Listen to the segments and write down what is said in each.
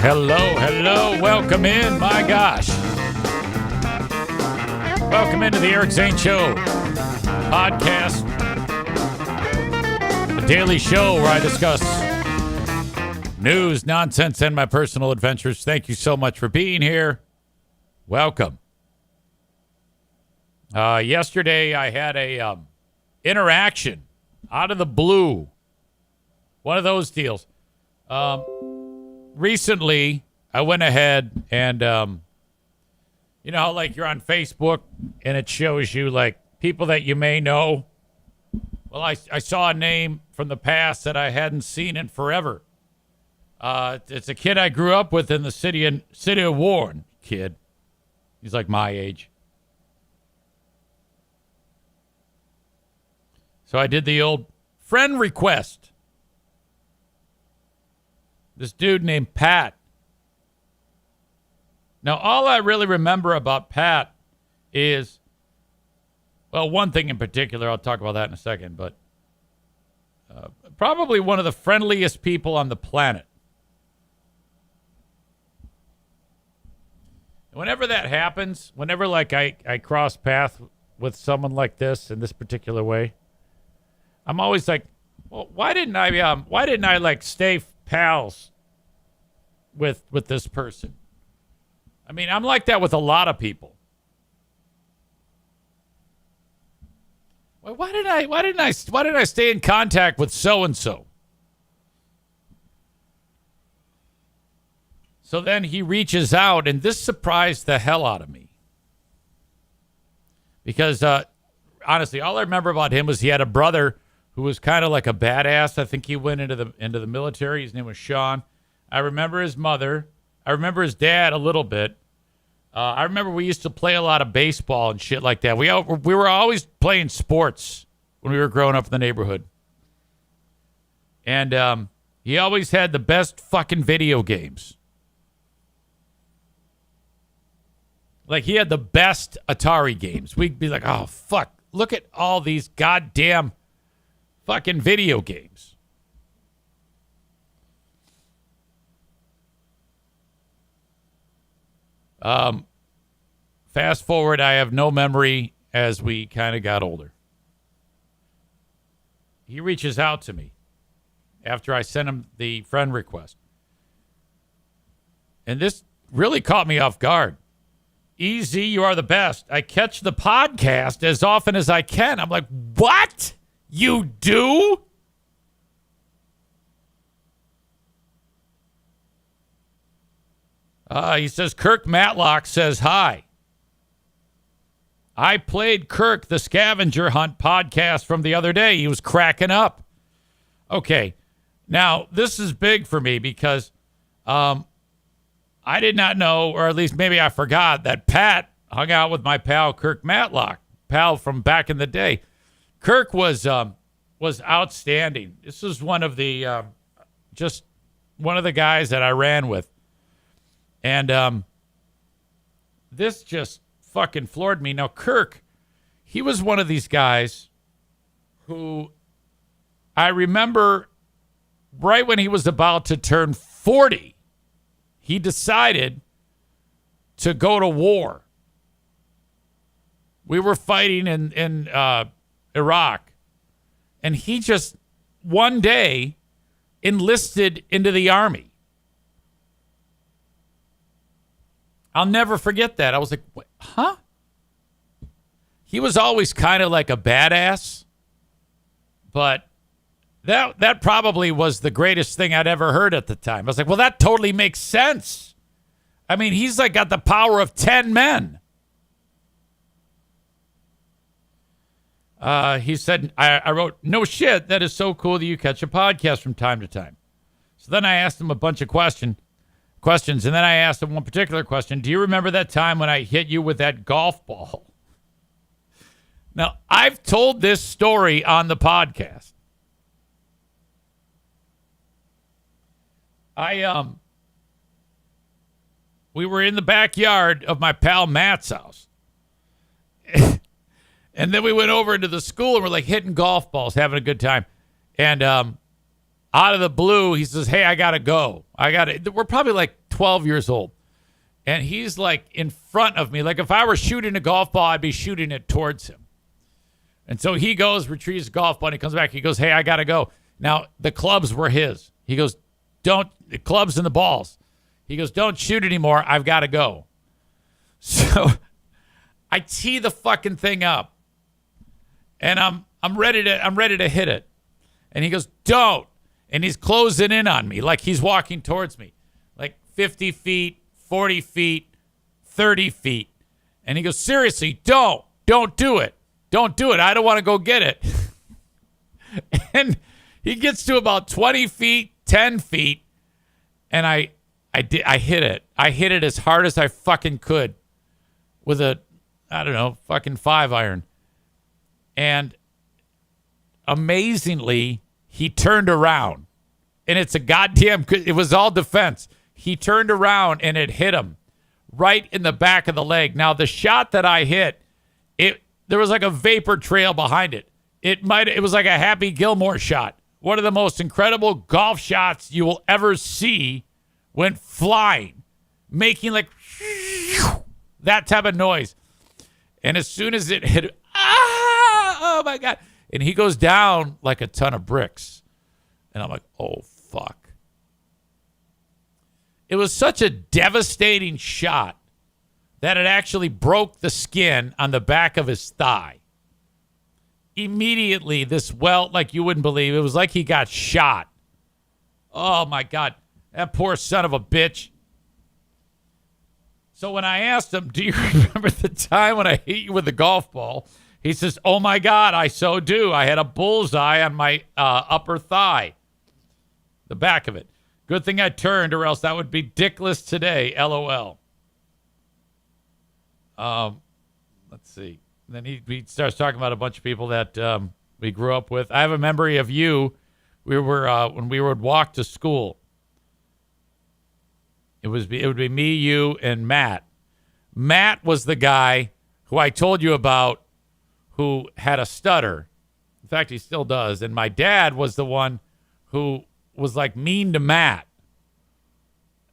Hello. Welcome in. My gosh. Welcome into the Eric Zane Show podcast, a daily show where I discuss news, nonsense, and my personal adventures. Thank you so much for being here. Welcome. Yesterday, I had a interaction out of the blue. One of those deals. Recently, I went ahead and, you know how, like, you're on Facebook and it shows you, like, people that you may know? Well, I saw a name from the past that I hadn't seen in forever. It's a kid I grew up with in the city of Warren. Kid. He's like my age. So I did the old friend request. This dude named Pat. Now, all I really remember about Pat is, well, one thing in particular. I'll talk about that in a second, but probably one of the friendliest people on the planet. Whenever that happens, whenever like I cross paths with someone like this in this particular way, I'm always like, well, why didn't I like stay pals with this person? I mean, I'm like that with a lot of people. Well, why didn't I stay in contact with so and so? So then he reaches out, and this surprised the hell out of me. Because honestly, all I remember about him was he had a brother who was kind of like a badass. I think he went into the military. His name was Sean. I remember his mother. I remember his dad a little bit. I remember we used to play a lot of baseball and shit like that. We were always playing sports when we were growing up in the neighborhood. And he always had the best fucking video games. Like, he had the best Atari games. We'd be like, oh, fuck, look at all these goddamn fucking video games. Fast forward, I have no memory as we kind of got older. He reaches out to me after I sent him the friend request. And this really caught me off guard. Easy, you are the best. I catch the podcast as often as I can. I'm like, what? You do? He says, Kirk Matlock says hi. I played Kirk the Scavenger Hunt podcast from the other day. He was cracking up. Okay. Now, this is big for me because I did not know, or at least maybe I forgot, that Pat hung out with my pal Kirk Matlock, pal from back in the day. Kirk was outstanding. This was one of the just one of the guys that I ran with. And this just fucking floored me. Now, Kirk, he was one of these guys who I remember right when he was about to turn 40, he decided to go to war. We were fighting in Iraq, and he just one day enlisted into the army. I'll never forget that. I was like, what? Huh? He was always kind of like a badass, but that probably was the greatest thing I'd ever heard at the time. I was like, well, that totally makes sense. I mean, he's like got the power of 10 men. He said, I wrote, no shit, that is so cool that you catch a podcast from time to time. So then I asked him a bunch of questions, and then I asked him one particular question. Do you remember that time when I hit you with that golf ball? Now, I've told this story on the podcast. We were in the backyard of my pal Matt's house. And then we went over into the school and we're like hitting golf balls, having a good time. And out of the blue, he says, hey, I got to go. We're probably like 12 years old. And he's like in front of me. Like if I were shooting a golf ball, I'd be shooting it towards him. And so he goes, retrieves the golf ball, and he comes back. He goes, hey, I got to go. Now, the clubs were his. He goes, the clubs and the balls. He goes, don't shoot anymore. I've got to go. So I tee the fucking thing up. And I'm ready to hit it. And he goes, don't. And he's closing in on me like he's walking towards me. Like 50 feet, 40 feet, 30 feet. And he goes, seriously, don't do it. Don't do it. I don't want to go get it. And he gets to about 20 feet, 10 feet. And I hit it. I hit it as hard as I fucking could with a, I don't know, fucking 5-iron. And amazingly, he turned around. And it's a goddamn, it was all defense. He turned around and it hit him right in the back of the leg. Now, the shot that I hit, there was like a vapor trail behind it. It was like a Happy Gilmore shot. One of the most incredible golf shots you will ever see. Went flying, making like that type of noise. And as soon as it hit, oh my God. And he goes down like a ton of bricks. And I'm like, oh, fuck. It was such a devastating shot that it actually broke the skin on the back of his thigh. Immediately, this welt, like you wouldn't believe, it was like he got shot. Oh, my God. That poor son of a bitch. So when I asked him, do you remember the time when I hit you with the golf ball? He says, oh, my God, I so do. I had a bullseye on my upper thigh, the back of it. Good thing I turned, or else that would be dickless today, LOL. Let's see. Then he starts talking about a bunch of people that we grew up with. I have a memory of you. We were when we would walk to school. It would be me, you, and Matt. Matt was the guy who I told you about who had a stutter. In fact, he still does. And my dad was the one who was like mean to Matt.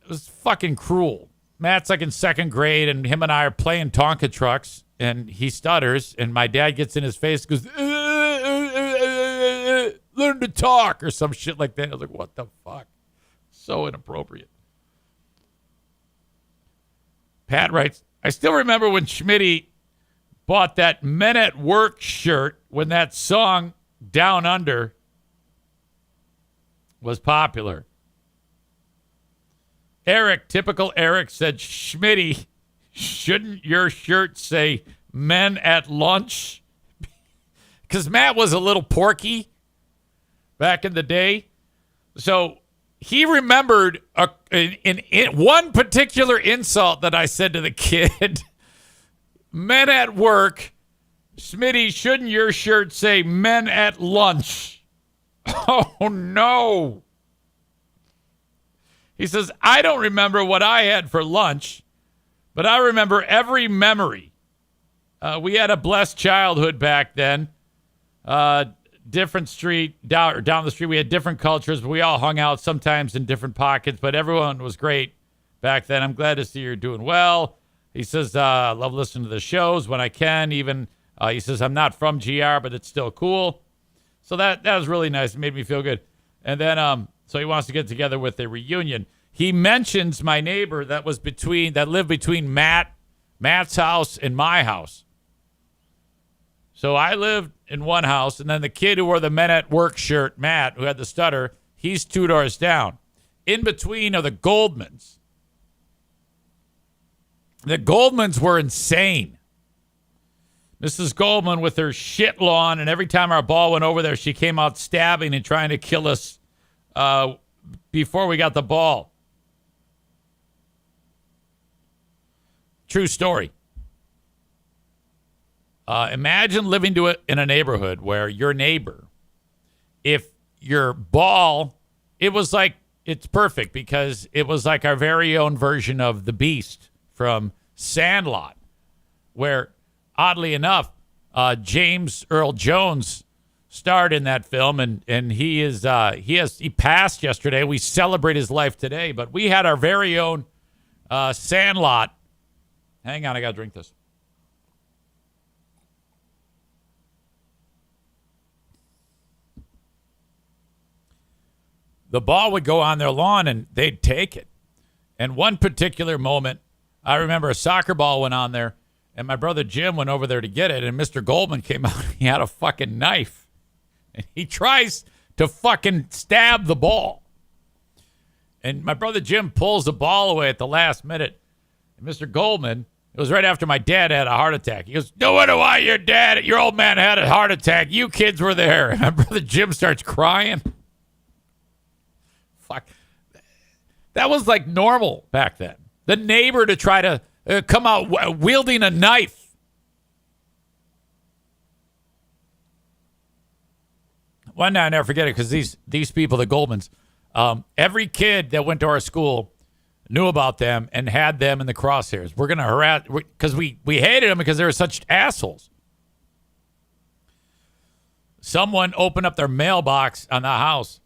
It was fucking cruel. Matt's like in second grade, and him and I are playing Tonka trucks, and he stutters, and my dad gets in his face and goes, learn to talk, or some shit like that. I was like, what the fuck? So inappropriate. Pat writes, I still remember when Schmitty bought that Men at Work shirt when that song Down Under was popular. Eric, typical Eric, said, Schmitty, shouldn't your shirt say Men at Lunch? Because Matt was a little porky back in the day. So he remembered in one particular insult that I said to the kid. Men at Work. Smitty, shouldn't your shirt say Men at Lunch? Oh, no. He says, I don't remember what I had for lunch, but I remember every memory. We had a blessed childhood back then. Different street, down the street, we had different cultures, but we all hung out sometimes in different pockets, but everyone was great back then. I'm glad to see you're doing well. He says, I love listening to the shows when I can. Even, he says, I'm not from GR, but it's still cool. So that was really nice. It made me feel good. And then, so he wants to get together with a reunion. He mentions my neighbor that lived between Matt's house and my house. So I lived in one house, and then the kid who wore the Men at Work shirt, Matt, who had the stutter, he's 2 doors down. In between are the Goldmans. The Goldmans were insane. Mrs. Goldman with her shit lawn, and every time our ball went over there, she came out stabbing and trying to kill us before we got the ball. True story. Imagine living in a neighborhood where your neighbor, if your ball, it's perfect because it was like our very own version of the Beast from Sandlot, where oddly enough, James Earl Jones starred in that film, and he passed yesterday. We celebrate his life today, but we had our very own Sandlot. Hang on, I got to drink this. The ball would go on their lawn and they'd take it. And one particular moment, I remember a soccer ball went on there and my brother Jim went over there to get it. And Mr. Goldman came out. He had a fucking knife. And he tries to fucking stab the ball. And my brother Jim pulls the ball away at the last minute. And Mr. Goldman, it was right after my dad had a heart attack. He goes, no wonder why your old man had a heart attack. You kids were there. And my brother Jim starts crying. Fuck. That was like normal back then. The neighbor to try to come out wielding a knife. One night, I'll never forget it, because these people, the Goldmans, every kid that went to our school knew about them and had them in the crosshairs. We're going to harass, because we hated them because they were such assholes. Someone opened up their mailbox on the house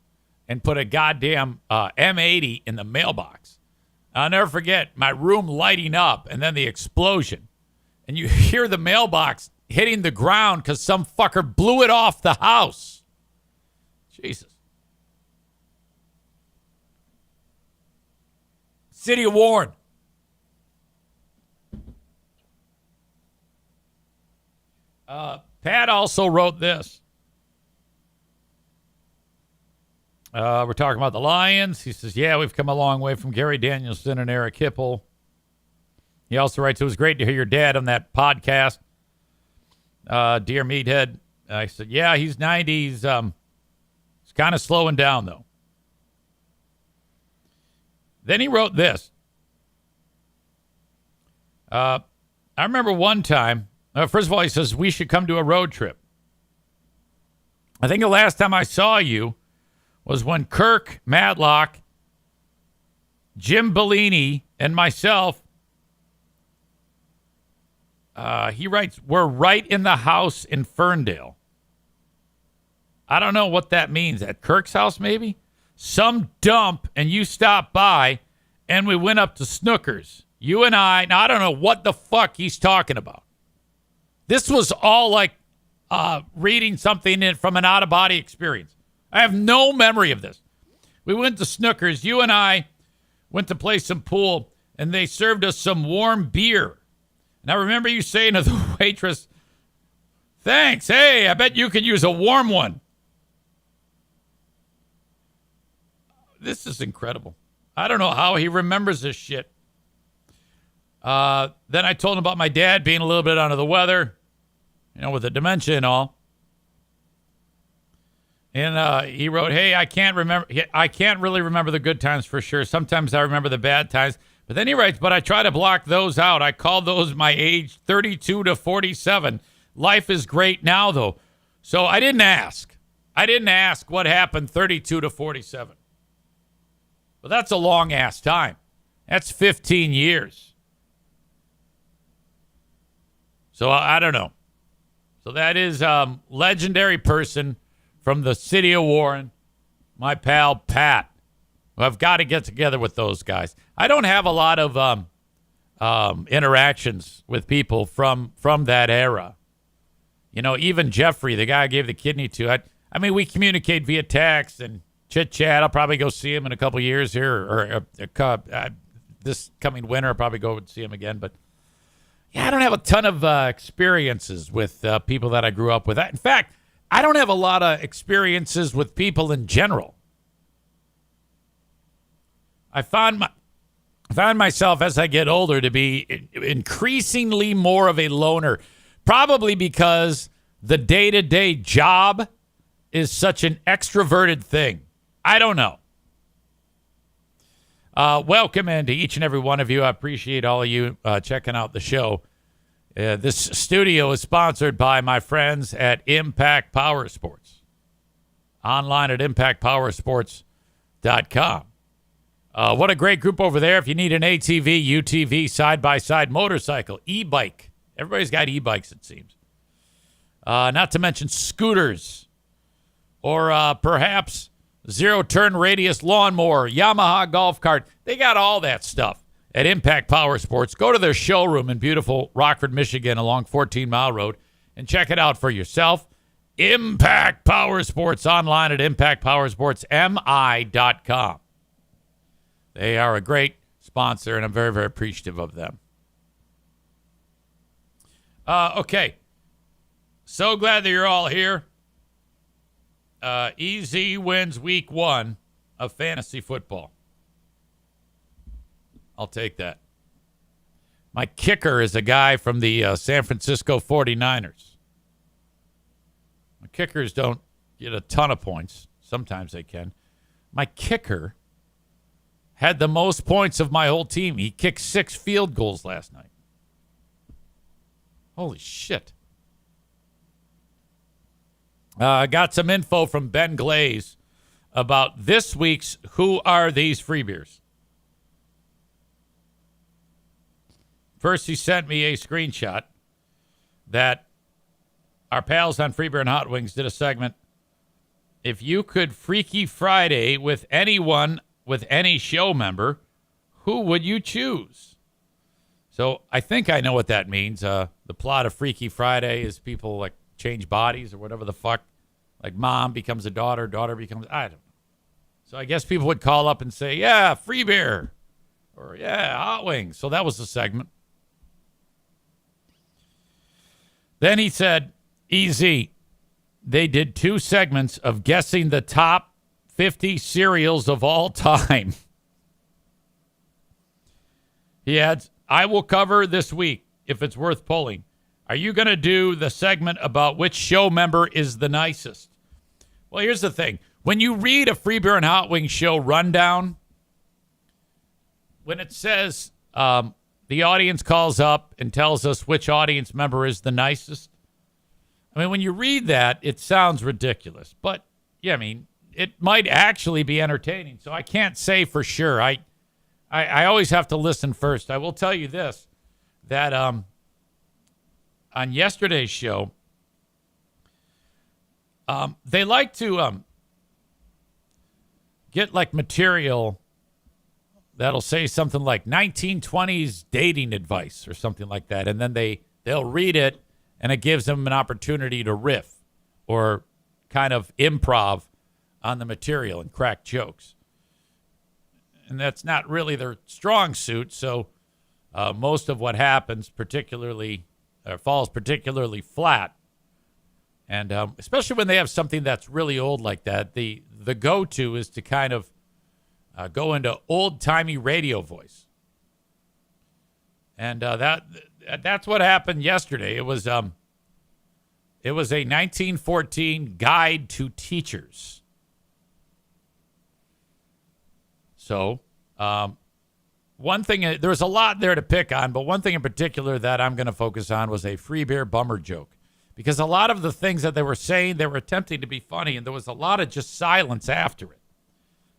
and put a goddamn M80 in the mailbox. I'll never forget my room lighting up and then the explosion. And you hear the mailbox hitting the ground because some fucker blew it off the house. Jesus. City of Warren. Pat also wrote this. We're talking about the Lions. He says, yeah, we've come a long way from Gary Danielson and Eric Hipple. He also writes, it was great to hear your dad on that podcast. Dear Meathead. I said, yeah, he's 90. He's kind of slowing down, though. Then he wrote this. I remember one time, first of all, he says, we should come to a road trip. I think the last time I saw you was when Kirk Matlock, Jim Bellini, and myself, he writes, we're right in the house in Ferndale. I don't know what that means. At Kirk's house, maybe? Some dump, and you stopped by, and we went up to Snookers. You and I, now I don't know what the fuck he's talking about. This was all like reading something from an out-of-body experience. I have no memory of this. We went to Snookers. You and I went to play some pool, and they served us some warm beer. And I remember you saying to the waitress, thanks. Hey, I bet you could use a warm one. This is incredible. I don't know how he remembers this shit. Then I told him about my dad being a little bit under the weather, with the dementia and all. And he wrote, hey, I can't really remember the good times for sure. Sometimes I remember the bad times. But then he writes, but I try to block those out. I call those my age 32 to 47. Life is great now, though. So I didn't ask. What happened 32 to 47. But that's a long-ass time. That's 15 years. So I don't know. So that is legendary person from the city of Warren, my pal Pat. I've got to get together with those guys. I don't have a lot of interactions with people from that era. Even Jeffrey, the guy I gave the kidney to. I mean, we communicate via text and chit-chat. I'll probably go see him in a couple of years here, or this coming winter. I'll probably go see him again. But, yeah, I don't have a ton of experiences with people that I grew up with. In fact, I don't have a lot of experiences with people in general. I found myself as I get older to be increasingly more of a loner, probably because the day-to-day job is such an extroverted thing. I don't know. Welcome into each and every one of you. I appreciate all of you checking out the show. This studio is sponsored by my friends at Impact Power Sports. Online at impactpowersports.com. What a great group over there. If you need an ATV, UTV, side-by-side motorcycle, e-bike. Everybody's got e-bikes, it seems. Not to mention scooters. Or perhaps zero-turn radius lawnmower, Yamaha golf cart. They got all that stuff. at Impact Power Sports. Go to their showroom in beautiful Rockford, Michigan along 14 Mile Road and check it out for yourself. Impact Power Sports online at impactpowersportsmi.com. They are a great sponsor, and I'm very, very appreciative of them. Okay. So glad that you're all here. EZ wins week 1 of fantasy football. I'll take that. My kicker is a guy from the San Francisco 49ers. My kickers don't get a ton of points. Sometimes they can. My kicker had the most points of my whole team. He kicked 6 field goals last night. Holy shit. I got some info from Ben Glaze about this week's Who Are These Free Beers? First, he sent me a screenshot that our pals on Free Beer and Hot Wings did a segment. If you could Freaky Friday with anyone, with any show member, who would you choose? So I think I know what that means. The plot of Freaky Friday is people like change bodies or whatever the fuck. Like mom becomes a daughter, daughter becomes, I don't know. So I guess people would call up and say, yeah, free beer. Or yeah, hot wings. So that was the segment. Then he said, EZ, they did 2 segments of guessing the top 50 cereals of all time. He adds, I will cover this week if it's worth pulling. Are you going to do the segment about which show member is the nicest? Well, here's the thing. When you read a Free Beer and Hot Wings show rundown, when it says the audience calls up and tells us which audience member is the nicest, I mean, when you read that, it sounds ridiculous. But, yeah, I mean, it might actually be entertaining. So I can't say for sure. I always have to listen first. I will tell you this, that on yesterday's show, they like to get like material that'll say something like 1920s dating advice or something like that. And then they'll read it and it gives them an opportunity to riff or kind of improv on the material and crack jokes. And that's not really their strong suit. So most of what happens falls particularly flat. And especially when they have something that's really old like that, the go-to is to kind of go into old-timey radio voice. And that's what happened yesterday. It was a 1914 guide to teachers. So one thing, there's a lot there to pick on, but one thing in particular that I'm going to focus on was a free beer bummer joke. Because a lot of the things that they were saying, they were attempting to be funny, and there was a lot of just silence after it.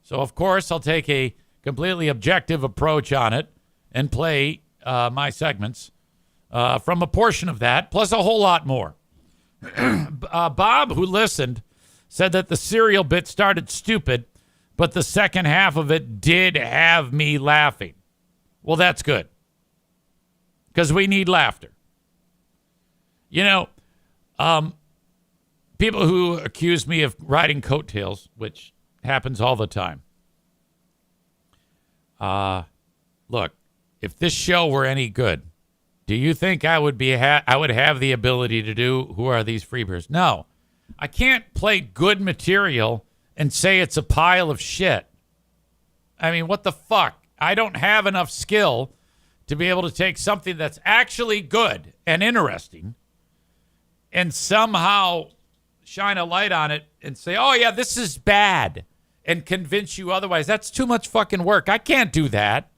So, of course, I'll take a completely objective approach on it and play my segments from a portion of that, plus a whole lot more. Bob, who listened, said that the cereal bit started stupid, but the second half of it did have me laughing. Well, that's good, because we need laughter. You know, people who accuse me of riding coattails, which happens all the time. Look, if this show were any good, do you think I would I would have the ability to do Who Are These Free Beers? No, I can't play good material and say it's a pile of shit. I mean, what the fuck? I don't have enough skill to be able to take something that's actually good and interesting and somehow shine a light on it and say, oh, yeah, this is bad, and convince you otherwise. That's too much fucking work. I can't do that.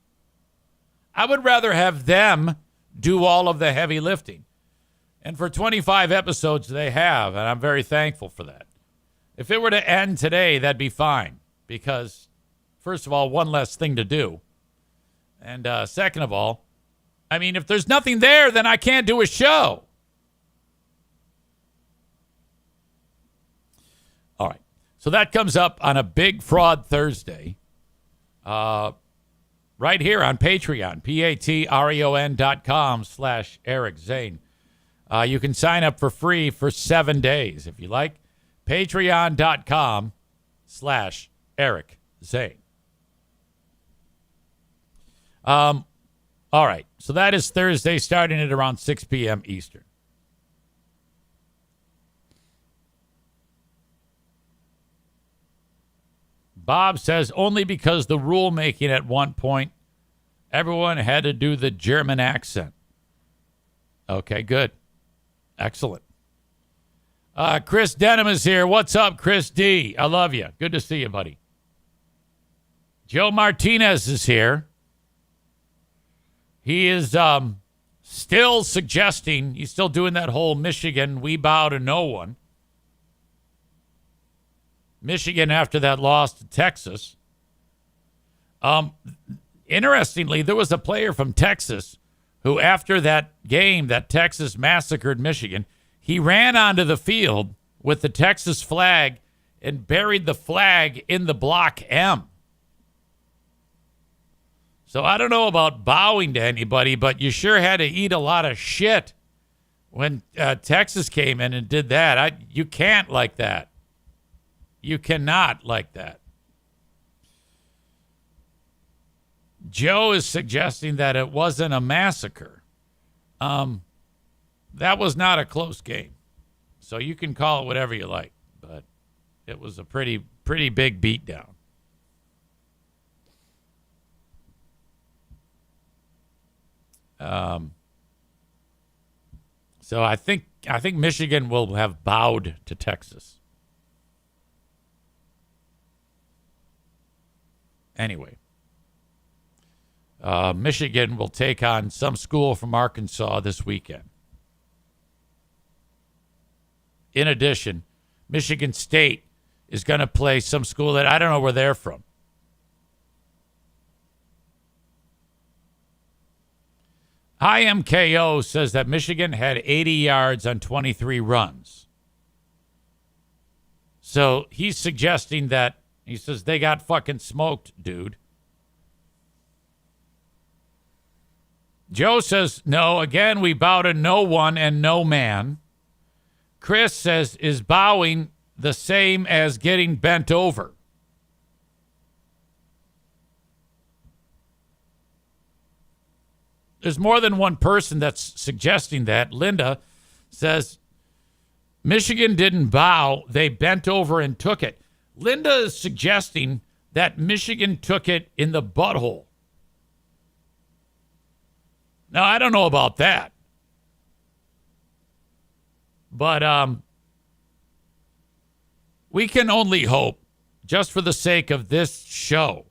I would rather have them do all of the heavy lifting. And for 25 episodes, they have, and I'm very thankful for that. If it were to end today, that'd be fine, because, first of all, one less thing to do. And second of all, I mean, if there's nothing there, then I can't do a show. All right. So that comes up on a Big Fraud Thursday. Right right here on Patreon, patreon.com/Eric Zane. You can sign up for free for 7 days if you like. Patreon.com/Eric Zane. All right. So that is Thursday, starting at around 6 p.m. Eastern. Bob says only because the rulemaking at one point, everyone had to do the German accent. Okay, good. Excellent. Chris Denham is here. What's up, Chris D? I love you. Good to see you, buddy. Joe Martinez is here. He is still suggesting, he's still doing that whole Michigan, we bow to no one. Michigan after that loss to Texas. Interestingly, there was a player from Texas who, after that game that Texas massacred Michigan, he ran onto the field with the Texas flag and buried the flag in the block M. So I don't know about bowing to anybody, but you sure had to eat a lot of shit when Texas came in and did that. You can't like that. You cannot like that. Joe is suggesting that it wasn't a massacre. That was not a close game. So you can call it whatever you like, but it was a pretty big beatdown. So I think Michigan will have bowed to Texas. Anyway, Michigan will take on some school from Arkansas this weekend. In addition, Michigan State is going to play some school that I don't know where they're from. IMKO says that Michigan had 80 yards on 23 runs. So he's suggesting that, he says, they got fucking smoked, dude. Joe says, no, again, we bow to no one and no man. Chris says, is bowing the same as getting bent over? There's more than one person that's suggesting that. Linda says, Michigan didn't bow, they bent over and took it. Linda is suggesting that Michigan took it in the butthole. Now, I don't know about that. But we can only hope, just for the sake of this show,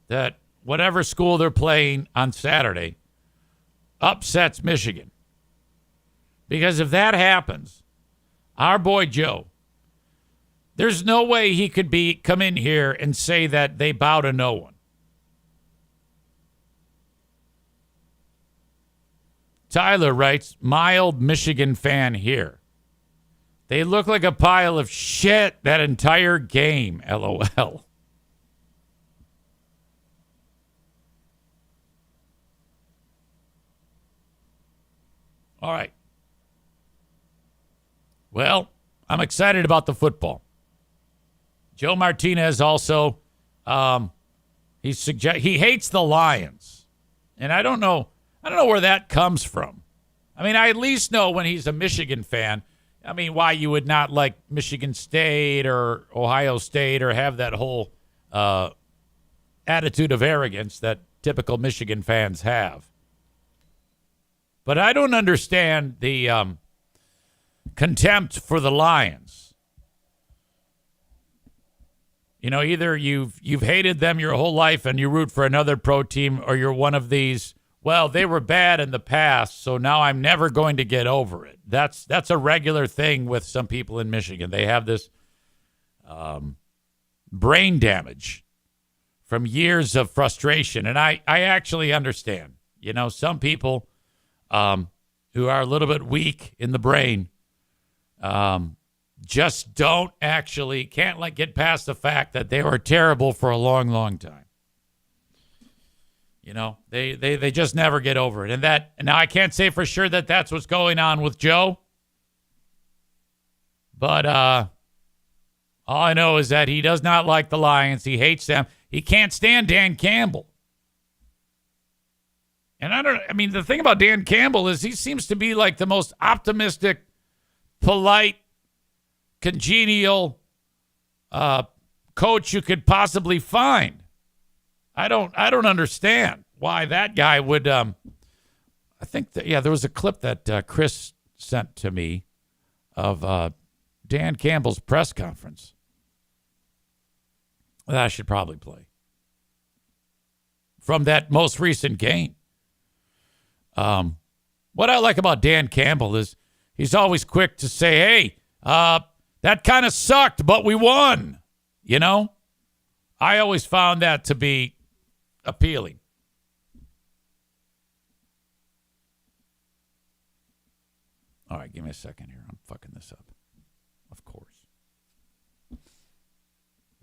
that whatever school they're playing on Saturday upsets Michigan. Because if that happens, our boy Joe, there's no way he could come in here and say that they bow to no one. Tyler writes, mild Michigan fan here. They look like a pile of shit that entire game, LOL. All right. Well, I'm excited about the football. Joe Martinez also, he hates the Lions. And I don't know where that comes from. I mean, I at least know when he's a Michigan fan, I mean, why you would not like Michigan State or Ohio State or have that whole attitude of arrogance that typical Michigan fans have. But I don't understand the contempt for the Lions. You know, either you've hated them your whole life and you root for another pro team, or you're one of these, well, they were bad in the past, so now I'm never going to get over it. That's a regular thing with some people in Michigan. They have this brain damage from years of frustration, and I actually understand. You know, some people who are a little bit weak in the brain just can't get past the fact that they were terrible for a long, long time. They just never get over it. And now I can't say for sure that that's what's going on with Joe. But all I know is that he does not like the Lions. He hates them. He can't stand Dan Campbell. And the thing about Dan Campbell is he seems to be like the most optimistic, polite, congenial coach you could possibly find. I don't understand why that guy would. I think that there was a clip that Chris sent to me of Dan Campbell's press conference that I should probably play from that most recent game. What I like about Dan Campbell is he's always quick to say, "Hey, that kind of sucked, but we won." I always found that to be appealing. All right, give me a second here. I'm fucking this up. Of course.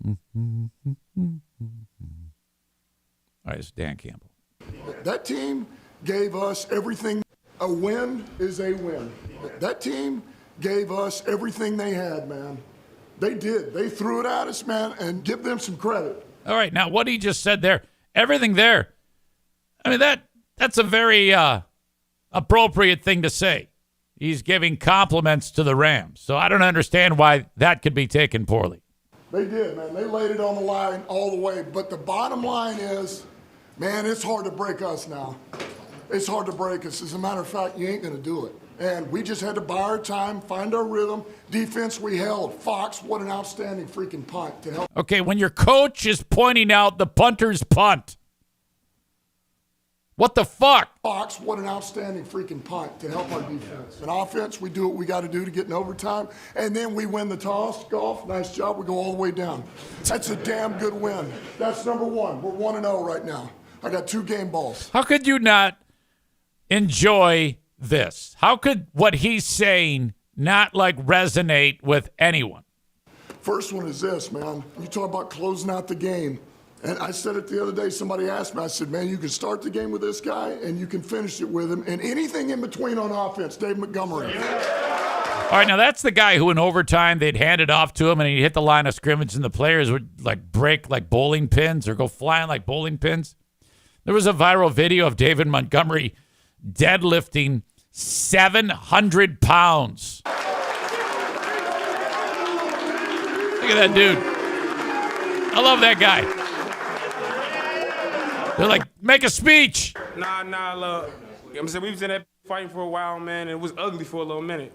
All right, it's Dan Campbell. That team gave us everything. A win is a win. That team gave us everything they had, man. They did. They threw it at us, man, and give them some credit. All right, now what he just said there, everything there, that's a very appropriate thing to say. He's giving compliments to the Rams. So I don't understand why that could be taken poorly. They did, man. They laid it on the line all the way. But the bottom line is, man, it's hard to break us now. It's hard to break us. As a matter of fact, you ain't going to do it. And we just had to buy our time, find our rhythm. Defense, we held. Fox, what an outstanding freaking punt to help. Okay, when your coach is pointing out the punter's punt, what the fuck? Fox, what an outstanding freaking punt to help our defense. In offense, we do what we got to do to get in overtime. And then we win the toss. Golf, nice job. We go all the way down. That's a damn good win. That's number one. We're 1-0 right now. I got 2 game balls. How could you not enjoy this? How could what he's saying not resonate with anyone? First one is this, man. You talk about closing out the game. And I said it the other day. Somebody asked me, I said, man, you can start the game with this guy and you can finish it with him. And anything in between on offense, Dave Montgomery. All right, now that's the guy who in overtime they'd hand it off to him and he'd hit the line of scrimmage and the players would break like bowling pins or go flying like bowling pins. There was a viral video of David Montgomery deadlifting 700 pounds. Look at that dude. I love that guy. They're like, make a speech. Nah, look. We was in that fighting for a while, man, and it was ugly for a little minute.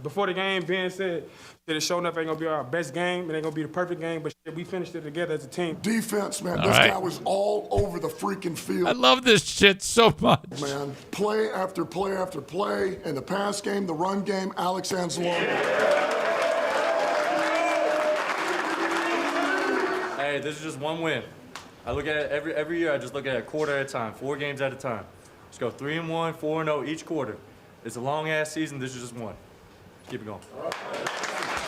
Before the game, Ben said that it showing up ain't going to be our best game. It ain't going to be the perfect game, but shit, we finished it together as a team. Defense, man. This guy was all over the freaking field. I love this shit so much. Man, play after play after play. In the pass game, the run game, Alex Anzalone. Hey, this is just one win. I look at it every year. I just look at it a quarter at a time, 4 games at a time. Just go 3-1, 4-0 each quarter. It's a long-ass season. This is just one. Keep it going.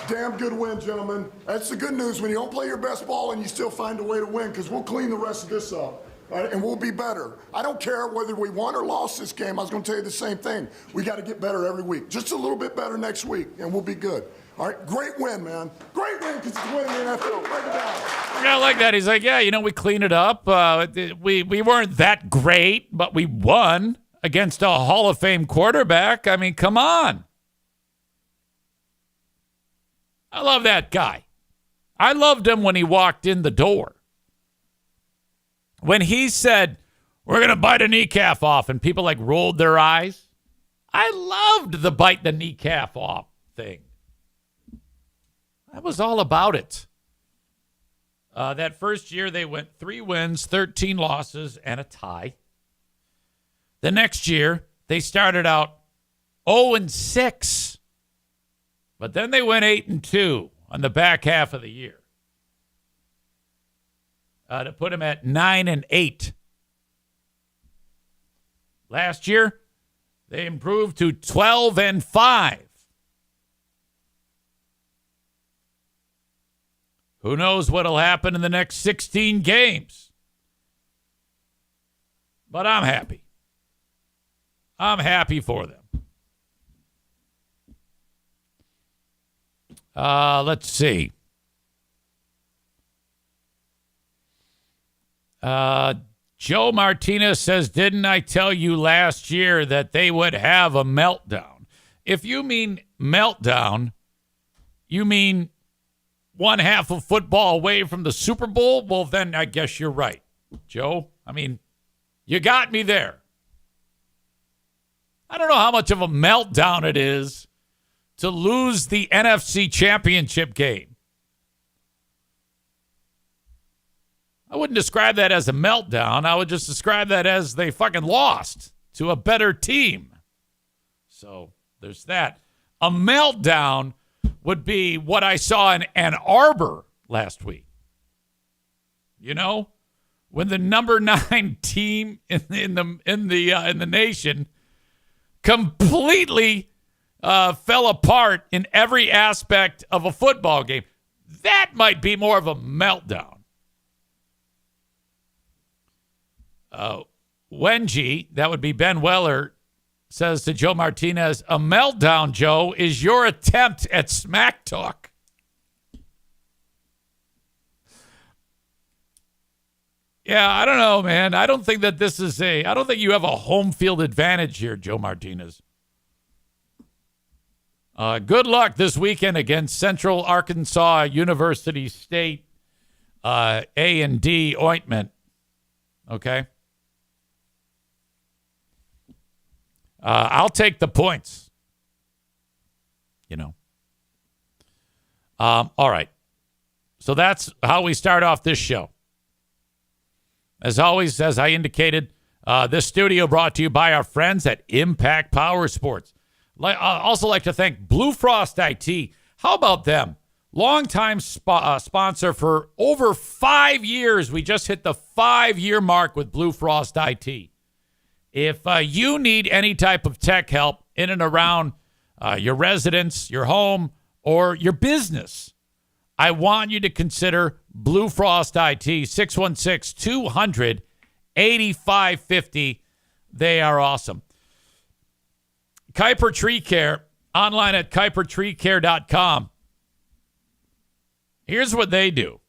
Damn good win, gentlemen. That's the good news when you don't play your best ball and you still find a way to win, because we'll clean the rest of this up, right? And we'll be better. I don't care whether we won or lost this game. I was going to tell you the same thing. We got to get better every week. Just a little bit better next week, and we'll be good. All right, great win, man. Great win because it's winning the NFL. Break it down. Yeah, I like that. He's like, yeah, we cleaned it up. We weren't that great, but we won against a Hall of Fame quarterback. I mean, come on. I love that guy. I loved him when he walked in the door. When he said, we're going to bite a kneecap off, and people rolled their eyes. I loved the bite the kneecap off thing. That was all about it. That first year, they went 3 wins, 13 losses, and a tie. The next year, they started out 0-6. But then they went 8-2 on the back half of the year. To put them at 9-8. Last year, they improved to 12-5. Who knows what'll happen in the next 16 games? But I'm happy. I'm happy for them. Let's see. Joe Martinez says, didn't I tell you last year that they would have a meltdown? If you mean meltdown, you mean one half of football away from the Super Bowl? Well, then I guess you're right, Joe. I mean, you got me there. I don't know how much of a meltdown it is to lose the NFC Championship game. I wouldn't describe that as a meltdown. I would just describe that as they fucking lost to a better team. So there's that. A meltdown would be what I saw in Ann Arbor last week. You know, when the number 9 team in the nation completely fell apart in every aspect of a football game. That might be more of a meltdown. Wenji, that would be Ben Weller, says to Joe Martinez, a meltdown, Joe, is your attempt at smack talk. Yeah, I don't know, man. I don't think that I don't think you have a home field advantage here, Joe Martinez. Good luck this weekend against Central Arkansas University State A&D Ointment. Okay? I'll take the points. You know. All right. So that's how we start off this show. As always, as I indicated, this studio brought to you by our friends at Impact Power Sports. I'd also like to thank Blue Frost IT. How about them? Longtime sponsor for over 5 years. We just hit the 5-year mark with Blue Frost IT. If you need any type of tech help in and around your residence, your home, or your business, I want you to consider Blue Frost IT, 616-200-8550. They are awesome. Kuiper Tree Care, online at kuipertreecare.com. Here's what they do.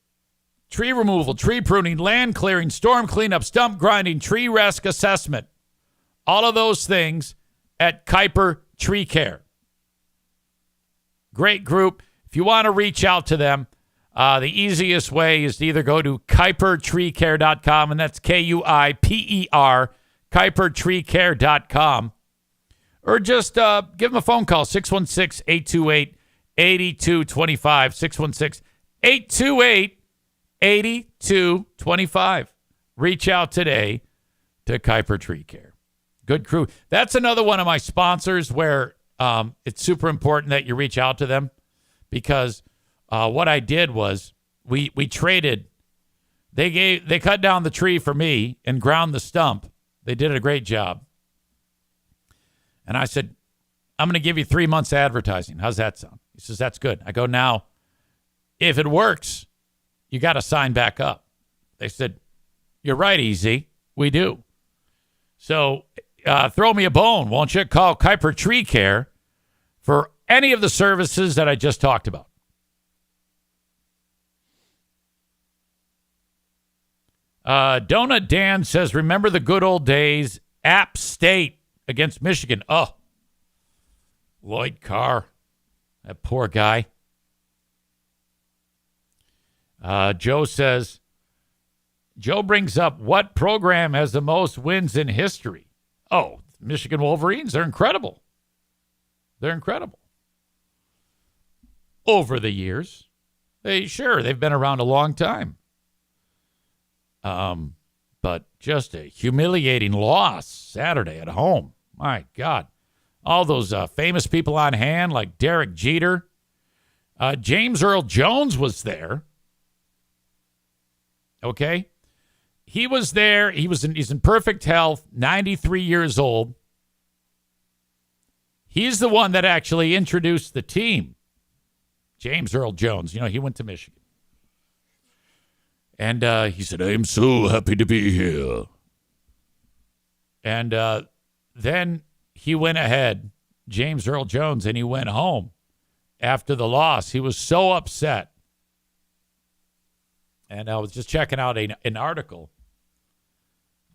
Tree removal, tree pruning, land clearing, storm cleanup, stump grinding, tree risk assessment. All of those things at Kuiper Tree Care. Great group. If you want to reach out to them, the easiest way is to either go to kuipertreecare.com, and that's Kuiper, kuipertreecare.com, or just give them a phone call, 616-828-8225, 616-828-8225. Reach out today to Kuiper Tree Care. Good crew. That's another one of my sponsors where it's super important that you reach out to them, because what I did was we traded. They cut down the tree for me and ground the stump. They did a great job. And I said, I'm going to give you 3 months advertising. How's that sound? He says, that's good. I go, now, if it works, you got to sign back up. They said, you're right, Easy. We do. So throw me a bone, won't you? Call Kuiper Tree Care for any of the services that I just talked about. Donut Dan says, remember the good old days, App State against Michigan. Oh, Lloyd Carr, that poor guy. Joe says, Joe brings up, what program has the most wins in history? Oh, Michigan Wolverines. They're incredible. They're incredible. Over the years. They've been around a long time. But just a humiliating loss Saturday at home. My God. All those famous people on hand, like Derek Jeter. James Earl Jones was there. Okay? He was there. He's in perfect health, 93 years old. He's the one that actually introduced the team. James Earl Jones. He went to Michigan. And he said, I'm so happy to be here. And then he went ahead, James Earl Jones, and he went home after the loss. He was so upset. And I was just checking out an article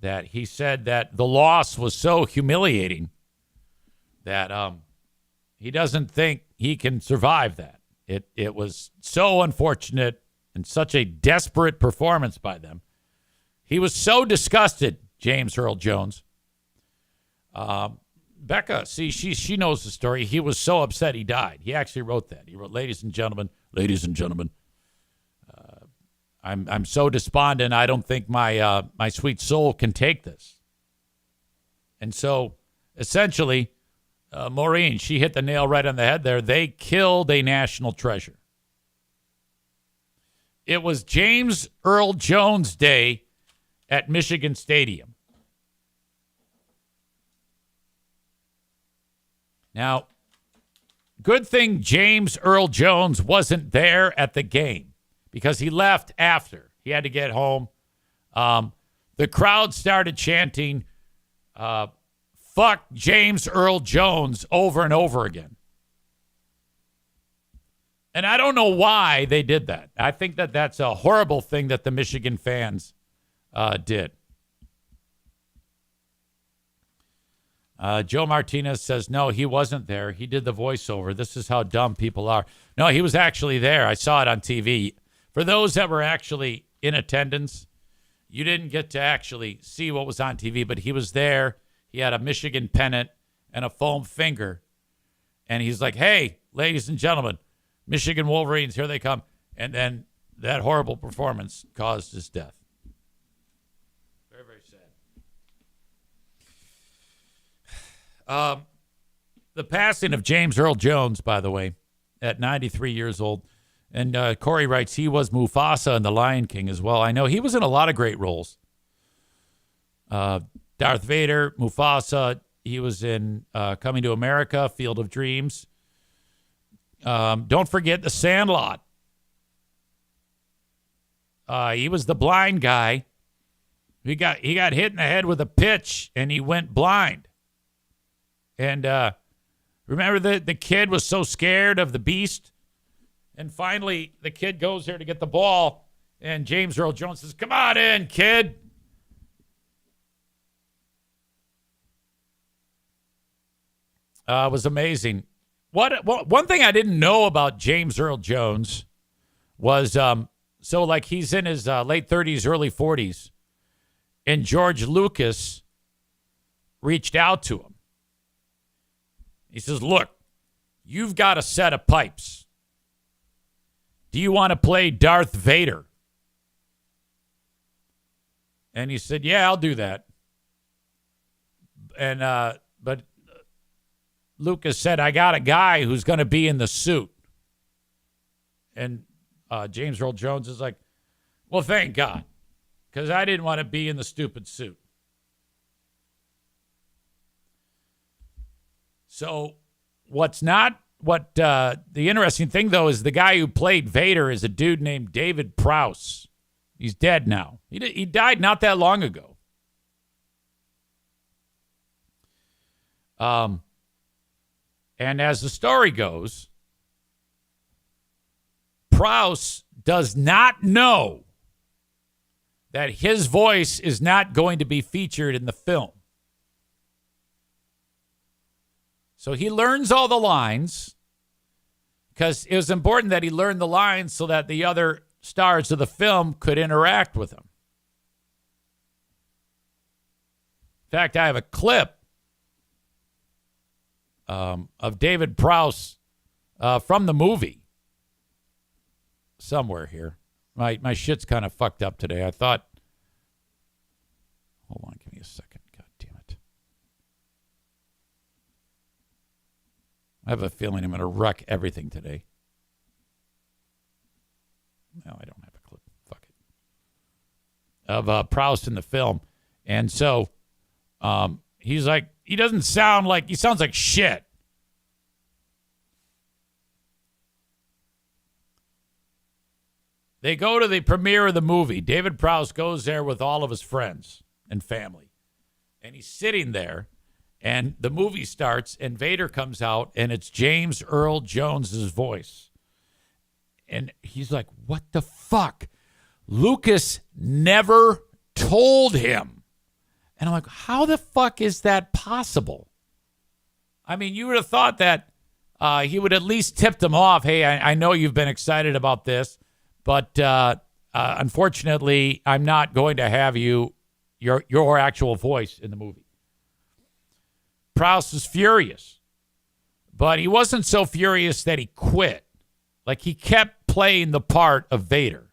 that he said that the loss was so humiliating that he doesn't think he can survive that. It was so unfortunate and such a desperate performance by them. He was so disgusted, James Earl Jones. Becca, see, she knows the story. He was so upset he died. He actually wrote that. He wrote, ladies and gentlemen, I'm so despondent. I don't think my sweet soul can take this. And so, essentially, Maureen, she hit the nail right on the head there. They killed a national treasure. It was James Earl Jones Day at Michigan Stadium. Now, good thing James Earl Jones wasn't there at the game because he left after. He had to get home. The crowd started chanting, fuck James Earl Jones over and over again. And I don't know why they did that. I think that that's a horrible thing that the Michigan fans did. Joe Martinez says, no, he wasn't there. He did the voiceover. This is how dumb people are. No, he was actually there. I saw it on TV. For those that were actually in attendance, you didn't get to actually see what was on TV, but he was there. He had a Michigan pennant and a foam finger. And he's like, hey, ladies and gentlemen, Michigan Wolverines, here they come. And then that horrible performance caused his death. Very, very sad. The passing of James Earl Jones, by the way, at 93 years old. And Corey writes, he was Mufasa in The Lion King as well. I know he was in a lot of great roles. Darth Vader, Mufasa. He was in Coming to America, Field of Dreams. Don't forget The Sandlot. He was the blind guy. He got hit in the head with a pitch, and he went blind. And remember the kid was so scared of the beast? And finally, the kid goes there to get the ball, and James Earl Jones says, come on in, kid. It was amazing. One thing I didn't know about James Earl Jones was, he's in his late 30s, early 40s, and George Lucas reached out to him. He says, look, you've got a set of pipes. Do you want to play Darth Vader? And he said, yeah, I'll do that. And but Lucas said, I got a guy who's going to be in the suit. And James Earl Jones is like, well, thank God, because I didn't want to be in the stupid suit. So the interesting thing, though, is the guy who played Vader is a dude named David Prowse. He's dead now. He died not that long ago. And as the story goes, Prowse does not know that his voice is not going to be featured in the film. So he learns all the lines because it was important that he learned the lines so that the other stars of the film could interact with him. In fact, I have a clip of David Prowse from the movie somewhere here. My shit's kind of fucked up today. I thought, hold on, give me a second. God damn it. I have a feeling I'm going to wreck everything today. No, I don't have a clip. Fuck it. Of Prowse in the film. And so he's like, he sounds like shit. They go to the premiere of the movie. David Prowse goes there with all of his friends and family. And he's sitting there, and the movie starts, and Vader comes out, and it's James Earl Jones's voice. And he's like, what the fuck? Lucas never told him. And I'm like, how the fuck is that possible? I mean, you would have thought that he would at least tipped him off. Hey, I know you've been excited about this, but unfortunately, I'm not going to have your actual voice in the movie. Prowse is furious, but he wasn't so furious that he quit. Like, he kept playing the part of Vader.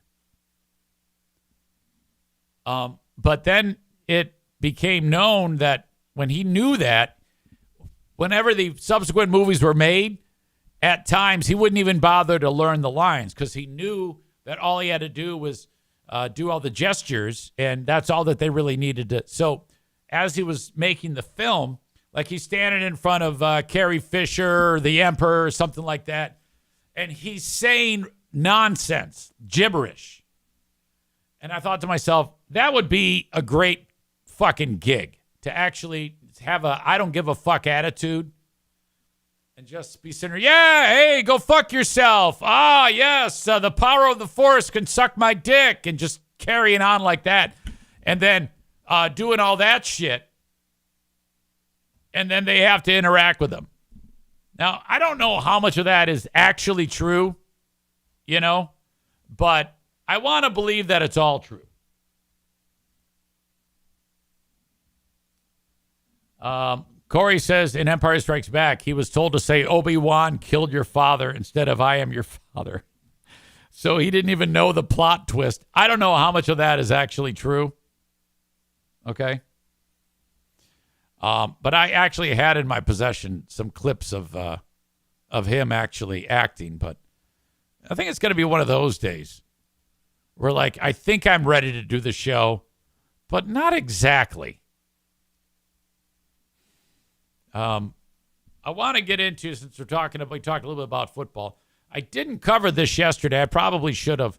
But then it became known that when he knew that, whenever the subsequent movies were made, at times he wouldn't even bother to learn the lines because he knew that all he had to do was do all the gestures, and that's all that they really needed to. So as he was making the film, like he's standing in front of Carrie Fisher, the Emperor, or something like that, and he's saying nonsense, gibberish. And I thought to myself, that would be a great fucking gig to actually have a I don't give a fuck attitude and just be sitting there, yeah, hey, go fuck yourself. Ah, yes, the power of the Force can suck my dick, and just carrying on like that. And then doing all that shit. And then they have to interact with them. Now, I don't know how much of that is actually true, but I want to believe that it's all true. Corey says in Empire Strikes Back, he was told to say Obi-Wan killed your father instead of I am your father. So he didn't even know the plot twist. I don't know how much of that is actually true. Okay. But I actually had in my possession some clips of him actually acting. But I think it's going to be one of those days where, like, I think I'm ready to do the show, but not exactly. I want to get into, since we talked a little bit about football. I didn't cover this yesterday. I probably should have.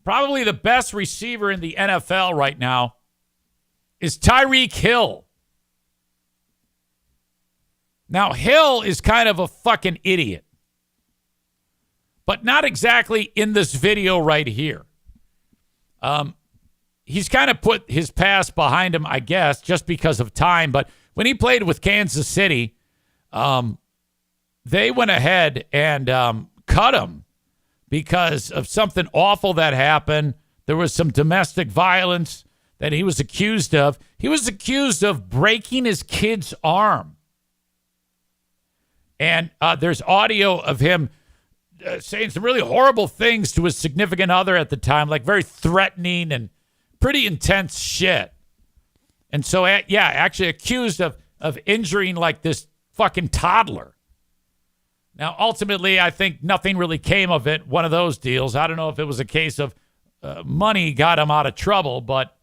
Probably the best receiver in the NFL right now is Tyreek Hill. Now, Hill is kind of a fucking idiot, but not exactly in this video right here. He's kind of put his past behind him, I guess, just because of time. But when he played with Kansas City, they went ahead and cut him because of something awful that happened. There was some domestic violence that he was accused of. He was accused of breaking his kid's arm. And there's audio of him saying some really horrible things to his significant other at the time, like very threatening and pretty intense shit. And so, actually accused of injuring like this fucking toddler. Now, ultimately, I think nothing really came of it, one of those deals. I don't know if it was a case of money got him out of trouble, but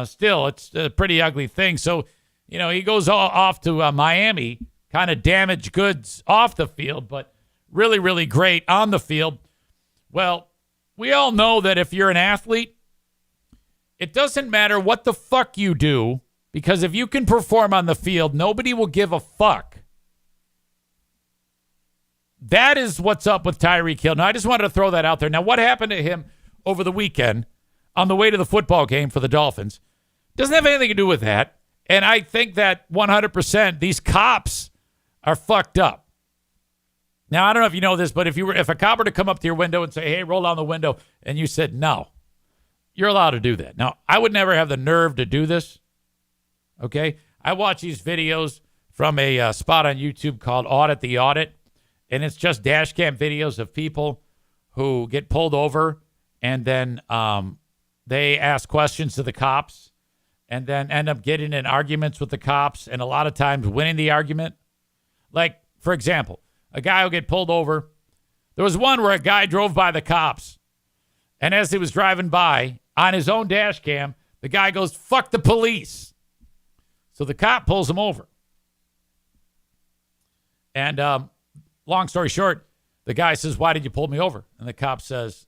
still, it's a pretty ugly thing. So, he goes off to Miami, kind of damaged goods off the field, but really, really great on the field. Well, we all know that if you're an athlete, it doesn't matter what the fuck you do, because if you can perform on the field, nobody will give a fuck. That is what's up with Tyreek Hill. Now, I just wanted to throw that out there. Now, what happened to him over the weekend on the way to the football game for the Dolphins doesn't have anything to do with that. And I think that 100% these cops are fucked up. Now, I don't know if you know this, but if a cop were to come up to your window and say, hey, roll down the window, and you said no, you're allowed to do that. Now, I would never have the nerve to do this, okay? I watch these videos from a spot on YouTube called Audit the Audit, and it's just dash cam videos of people who get pulled over, and then they ask questions to the cops and then end up getting in arguments with the cops and a lot of times winning the argument. Like, for example, a guy will get pulled over. There was one where a guy drove by the cops, and as he was driving by, on his own dash cam, the guy goes, fuck the police. So the cop pulls him over. And long story short, the guy says, why did you pull me over? And the cop says,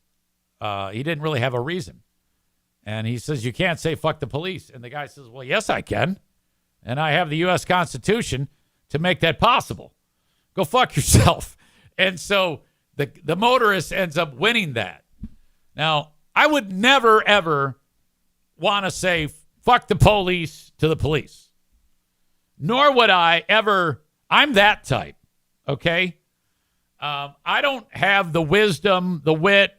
he didn't really have a reason. And he says, you can't say fuck the police. And the guy says, well, yes, I can. And I have the U.S. Constitution to make that possible. Go fuck yourself. And so the motorist ends up winning that. Now, I would never, ever want to say fuck the police to the police. Nor would I ever. I'm that type, okay? I don't have the wisdom, the wit,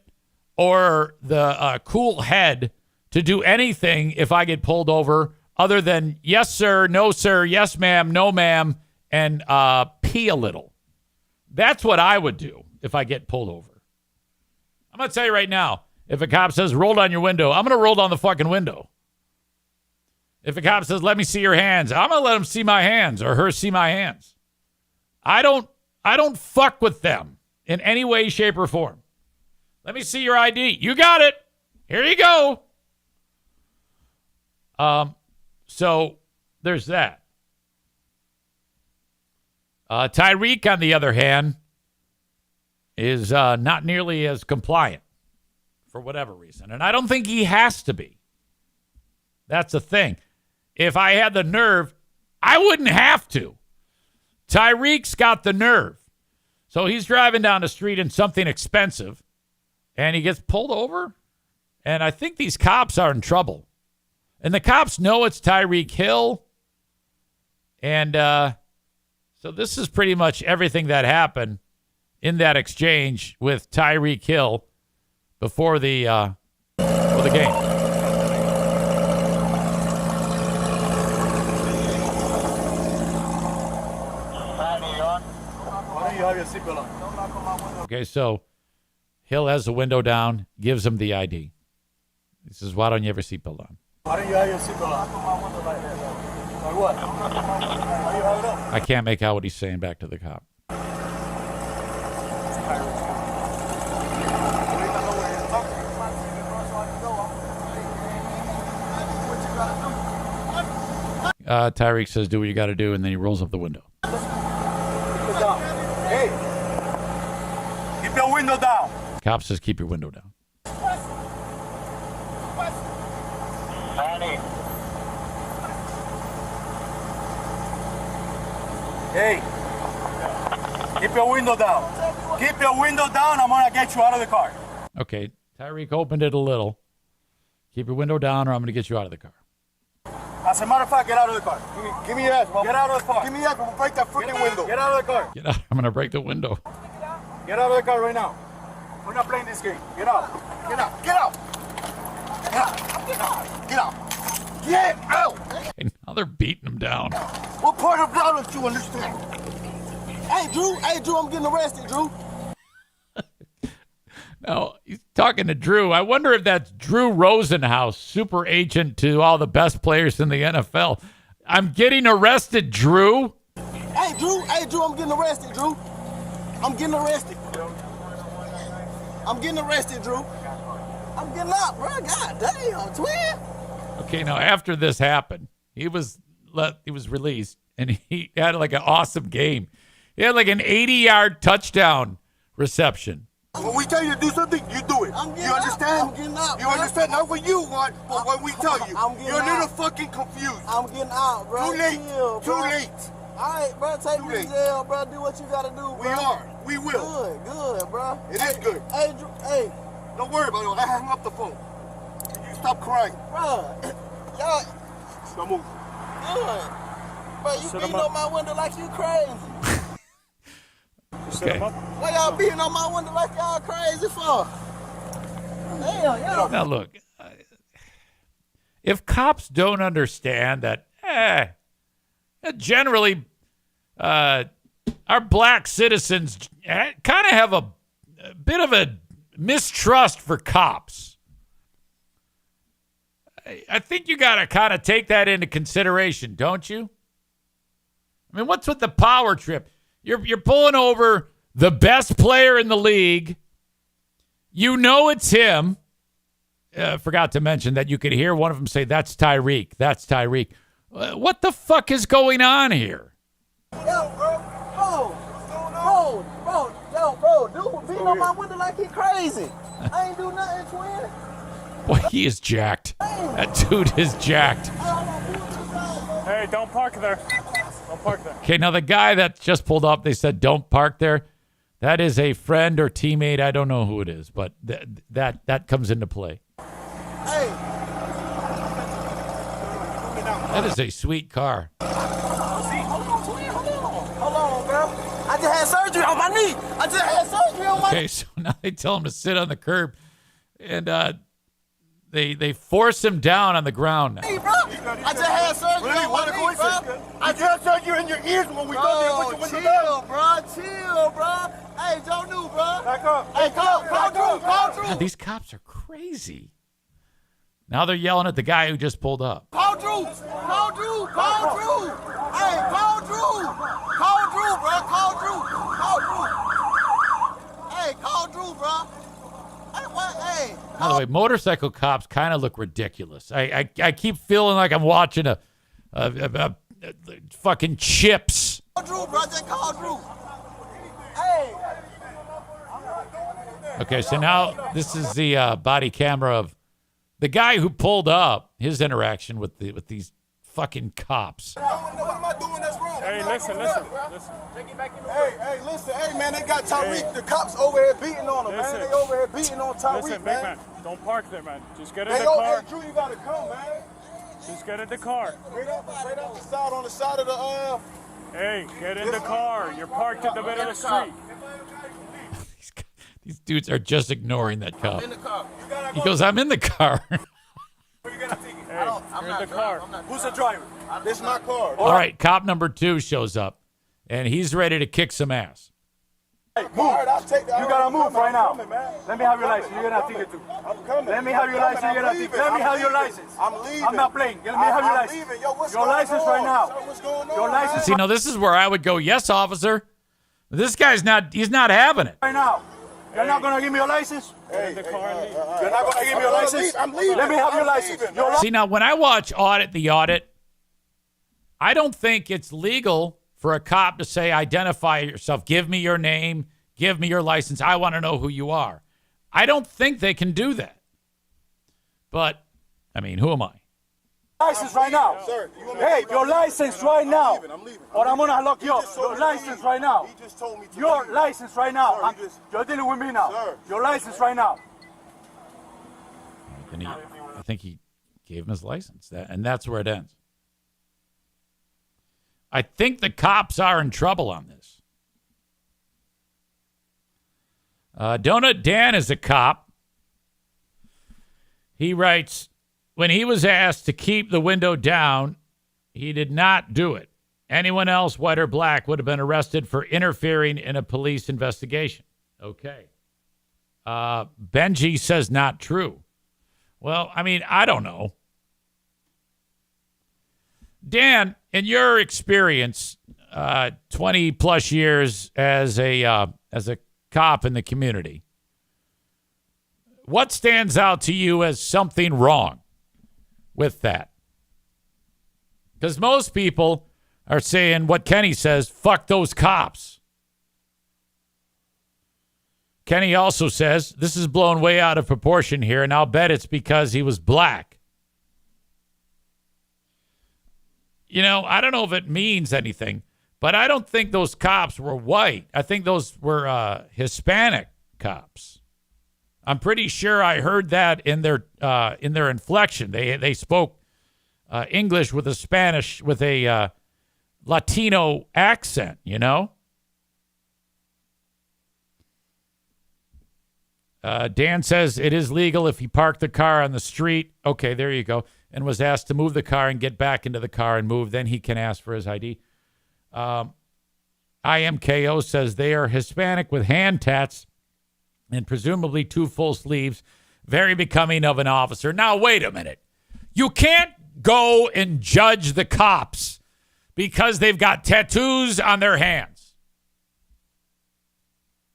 or the cool head to do anything if I get pulled over other than yes, sir, no, sir, yes, ma'am, no, ma'am, and pee a little. That's what I would do if I get pulled over. I'm going to tell you right now, if a cop says roll down your window, I'm going to roll down the fucking window. If a cop says let me see your hands, I'm going to let him see my hands or her see my hands. I don't fuck with them in any way, shape, or form. Let me see your ID. You got it. Here you go. So there's that. Tyreek, on the other hand, is not nearly as compliant for whatever reason. And I don't think he has to be. That's the thing. If I had the nerve, I wouldn't have to. Tyreek's got the nerve. So he's driving down the street in something expensive, and he gets pulled over. And I think these cops are in trouble. And the cops know it's Tyreek Hill. And so this is pretty much everything that happened in that exchange with Tyreek Hill before the game. Okay, so Hill has the window down, gives him the ID. He says, why don't you have your seatbelt on? Why don't you have your seatbelt on? Like what? Why you have it up? I can't make out what he's saying back to the cop. Tyreek says, do what you got to do, and then he rolls up the window. Hey, keep your window down. Cop says, keep your window down. Hey, keep your window down. Keep your window down. I'm going to get you out of the car. Okay, Tyreek opened it a little. Keep your window down, or I'm going to get you out of the car. As a matter of fact, get out of the car. Give me your ass, bro. Get out of the car. Give me your ass, we'll break that freaking window. Get out of the car. Get out. I'm going to break the window. Get out of the car right now. We're not playing this game. Get out. Get out. Get out. Get out. Get out. Get out. Get out. Okay, now they're beating him down. What part of down don't you understand? Hey, Drew, I'm getting arrested, Drew. Now, he's talking to Drew. I wonder if that's Drew Rosenhaus, super agent to all the best players in the NFL. I'm getting arrested, Drew. Hey, Drew, I'm getting arrested, Drew. I'm getting arrested. I'm getting arrested, Drew. I'm getting out, bro. God damn, twin. Okay, now after this happened, he was released, and he had like an awesome game. He had like an 80-yard touchdown reception. When we tell you to do something, you do it. You understand? I'm getting out. You understand? Not what you want, but what we tell you. You're a little fucking confused. I'm getting out, bro. Too late. Chill, Too bro. late. All right, bro. Take me to jail, bro. Do what you gotta do, bro. We are. We will. Good, bro. It is good. Hey, Drew, hey, Don't worry about it. I hung up the phone. You stop crying. bro. Y'all, Don't move. good. Bro, you beating on my window like you crazy. Okay. Why y'all beating on my window like y'all crazy for? Damn, y'all. Now look, if cops don't understand that, generally, our black citizens kind of have a bit of a mistrust for cops. I think you got to kind of take that into consideration, don't you? I mean, what's with the power trip? You're pulling over the best player in the league. You know it's him. Forgot to mention that you could hear one of them say, that's Tyreek. That's Tyreek. What the fuck is going on here? Yo, bro, dude beating on my window like he crazy. I ain't do nothing, twin. Boy, he is jacked. That dude is jacked. Hey, don't park there. Don't park there. Okay, now the guy that just pulled up, they said don't park there. That is a friend or teammate. I don't know who it is, but that comes into play. Hey. That is a sweet car. Hold on, bro. I just had surgery on my knee. Okay, so now they tell him to sit on the curb, and they force him down on the ground now. Hey, bro. I just had surgery on my knee, bro. I just had surgery in your ears when we go there. Chill, bro. Chill, bro. Hey, Joe New, bro. Back up. Hey, call Drew. God, these cops are crazy. Now they're yelling at the guy who just pulled up. Call Drew. Hey, call Drew. Call Drew, bro. Hey, call Drew, bro. Hey, what? Hey. By the way, motorcycle cops kind of look ridiculous. I keep feeling like I'm watching a fucking Chips. Call Drew, bro. Just call Drew. Hey. Okay, so now this is the body camera of the guy who pulled up, his interaction with these fucking cops. What am I doing that's wrong? Hey, listen. Hey, listen. Hey, man, they got Tyreek. The cops over here beating on him, man. They over here beating on Tyreek, Listen, big man. don't park there, man. Just get in Hey, the yo, car. hey, Drew, you gotta come, man. Just get in the car. Straight up the side, on the side of the, Hey, get in the car. You're parked in the middle of the street. These dudes are just ignoring that cop. in the car. He goes, I'm in the car. Hey, you're in the car. Who's the driver? This is my car. All right, cop number 2 shows up, and he's ready to kick some ass. Hey, move. I'll take that. You gotta move right now. Coming, man. Let me have your license. You're gonna take it too. I'm coming. Let me have your license. You're gonna take it. Let me have your license. I'm leaving. I'm not playing. Let me have your license. Leaving. Yo, what's Your going license on? right now. Sir, what's going on? Your license See, now this is where I would go, yes, officer. This guy's he's not having it. right now. You're not gonna give me your license. Get in the car and leave. You're not gonna give me your license. I'm leaving. Let me have your license. Your See, now when I watch the audit, I don't think it's legal for a cop to say, identify yourself, give me your name, give me your license. I want to know who you are. I don't think they can do that. But, I mean, who am I? license right now. Sir, you want me to Hey, leave? your license right now. I'm leaving. Or I'm gonna lock you up. just told Your me to license leave. right now. He just told me to Your leave. license right now. Sir, he just- You're dealing with me now. Sir. Your license right now. And I think he gave him his license. And that's where it ends. I think the cops are in trouble on this. Donut Dan is a cop. He writes, when he was asked to keep the window down, he did not do it. Anyone else, white or black, would have been arrested for interfering in a police investigation. Okay. Benji says not true. Well, I mean, I don't know. Dan, in your experience, 20 plus years as a cop in the community, what stands out to you as something wrong with that? Because most people are saying what Kenny says, fuck those cops. Kenny also says, this is blown way out of proportion here, and I'll bet it's because he was black. You know, I don't know if it means anything, but I don't think those cops were white. I think those were Hispanic cops. I'm pretty sure I heard that in their inflection. They spoke English with a Latino accent, you know? Dan says it is legal if he parked the car on the street. Okay, there you go. And was asked to move the car and get back into the car and move. Then he can ask for his ID. IMKO says they are Hispanic with hand tats and presumably 2 full sleeves. Very becoming of an officer. Now, wait a minute. You can't go and judge the cops because they've got tattoos on their hands.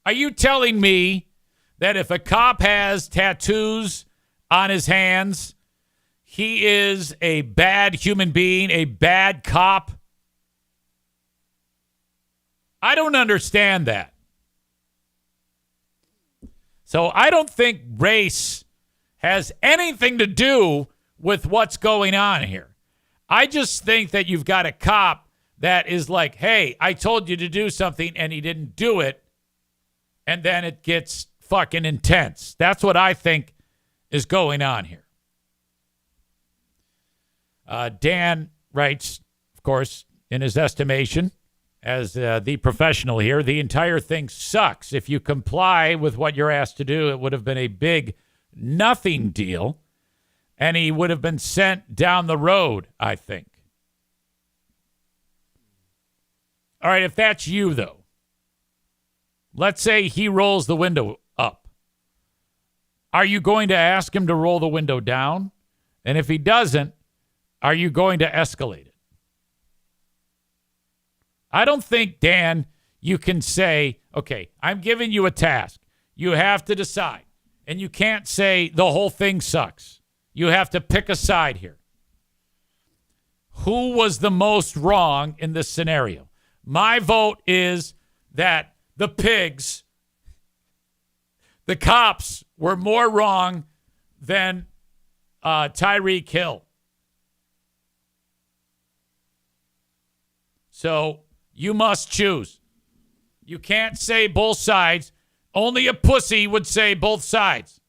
Are you telling me that if a cop has tattoos on his hands, he is a bad human being, a bad cop? I don't understand that. So I don't think race has anything to do with what's going on here. I just think that you've got a cop that is like, hey, I told you to do something and he didn't do it. And then it gets fucking intense. That's what I think is going on here. Dan writes, of course, in his estimation, as the professional here, the entire thing sucks. If you comply with what you're asked to do, it would have been a big nothing deal, and he would have been sent down the road, I think. All right, if that's you, though, let's say he rolls the window up. Are you going to ask him to roll the window down? And if he doesn't, are you going to escalate it? I don't think, Dan, you can say, okay, I'm giving you a task. You have to decide. And you can't say the whole thing sucks. You have to pick a side here. Who was the most wrong in this scenario? My vote is that the pigs, the cops, were more wrong than Tyreek Hill. So you must choose. You can't say both sides. Only a pussy would say both sides.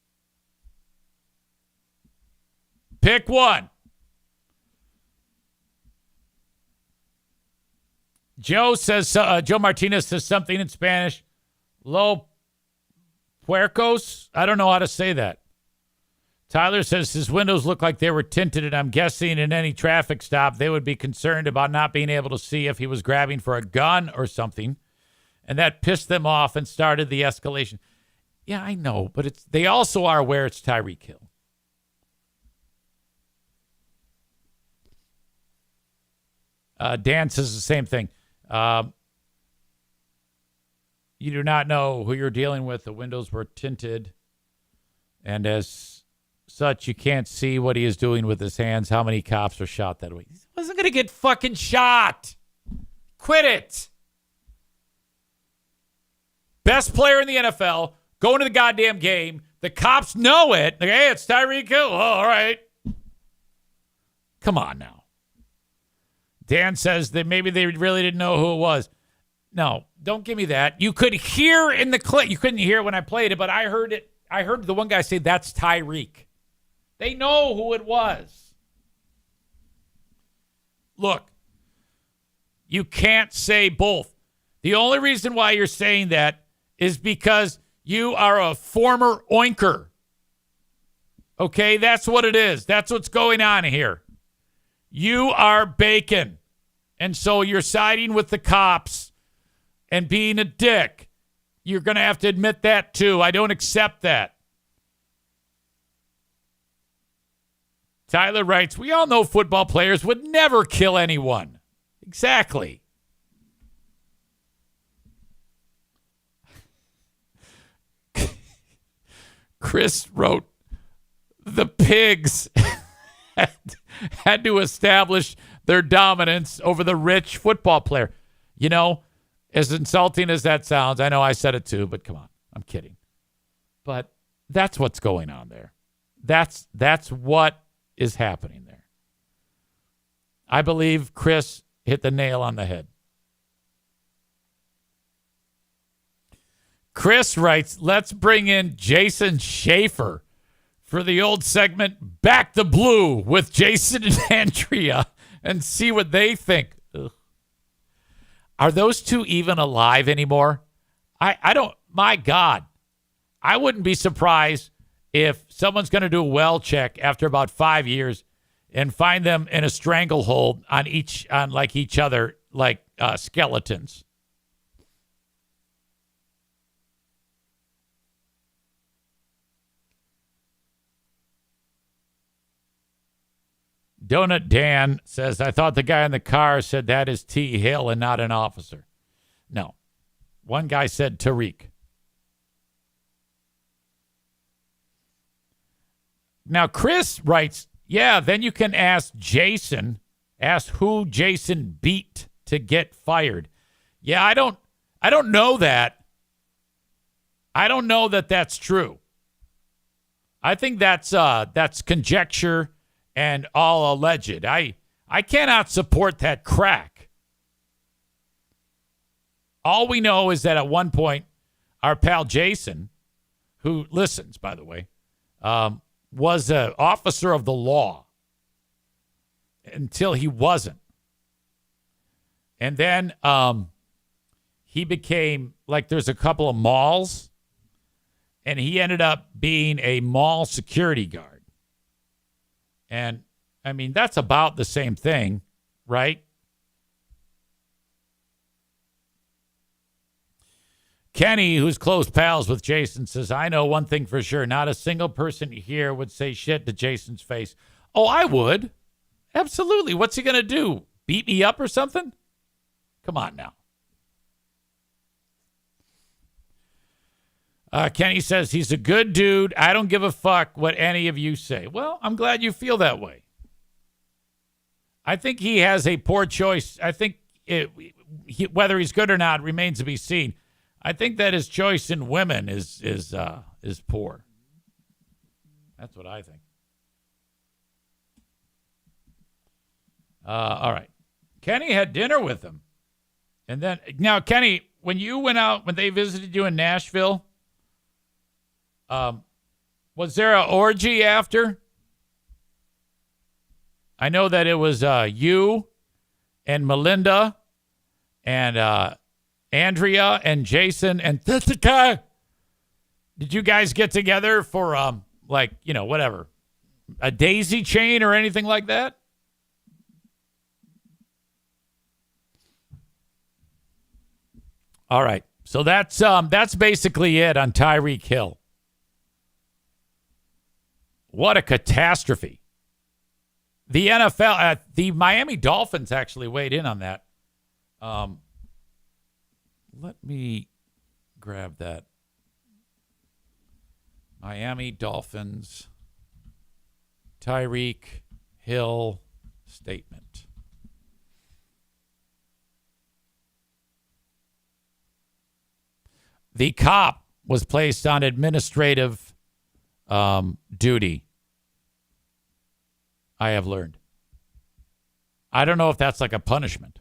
Pick one. Joe Martinez says something in Spanish. Lo puercos? I don't know how to say that. Tyler says his windows look like they were tinted, and I'm guessing in any traffic stop, they would be concerned about not being able to see if he was grabbing for a gun or something. And that pissed them off and started the escalation. Yeah, I know, but they also are aware it's Tyreek Hill. Dan says the same thing. You do not know who you're dealing with. The windows were tinted, and as such, you can't see what he is doing with his hands. How many cops are shot that way? He wasn't going to get fucking shot. Quit it. Best player in the NFL, going to the goddamn game. The cops know it. Like, hey, it's Tyreek Hill. Oh, all right. Come on now. Dan says that maybe they really didn't know who it was. No, don't give me that. You could hear in the clip. You couldn't hear when I played it, but I heard it. I heard the one guy say, that's Tyreek. They know who it was. Look, you can't say both. The only reason why you're saying that is because you are a former oinker. Okay, that's what it is. That's what's going on here. You are bacon. And so you're siding with the cops and being a dick. You're going to have to admit that too. I don't accept that. Tyler writes, we all know football players would never kill anyone. Exactly. Chris wrote, the pigs had to establish their dominance over the rich football player. You know, as insulting as that sounds, I know I said it too, but come on, I'm kidding. But that's what's going on there. That's what is happening there. I believe Chris hit the nail on the head. Chris writes, let's bring in Jason Schaefer for the old segment Back the Blue with Jason and Andrea and see what they think. Ugh. Are those two even alive anymore? I don't, my God. I wouldn't be surprised if someone's going to do a well check after about 5 years and find them in a stranglehold on each other, like skeletons. Donut Dan says, I thought the guy in the car said that is T. Hill and not an officer. No. One guy said Tariq. Now, Chris writes, yeah, then you can ask who Jason beat to get fired. Yeah, I don't know that. I don't know that that's true. I think that's conjecture and all alleged. I cannot support that crack. All we know is that at one point, our pal Jason, who listens, by the way, was an officer of the law until he wasn't. And then he became, like, there's a couple of malls, and he ended up being a mall security guard. And, I mean, that's about the same thing, right? Kenny, who's close pals with Jason, says, I know one thing for sure. Not a single person here would say shit to Jason's face. Oh, I would. Absolutely. What's he going to do? Beat me up or something? Come on now. Kenny says, he's a good dude. I don't give a fuck what any of you say. Well, I'm glad you feel that way. I think he has a poor choice. I think whether he's good or not remains to be seen. I think that his choice in women is poor. That's what I think. All right. Kenny had dinner with him. And then, now, Kenny, when you went out, when they visited you in Nashville, was there an orgy after? I know that it was you and Melinda and Andrea and Jason and Thisika. Did you guys get together for, whatever, a daisy chain or anything like that? All right. So that's basically it on Tyreek Hill. What a catastrophe. The NFL, the Miami Dolphins actually weighed in on that. Let me grab that. Miami Dolphins, Tyreek Hill statement. The cop was placed on administrative duty, I have learned. I don't know if that's like a punishment.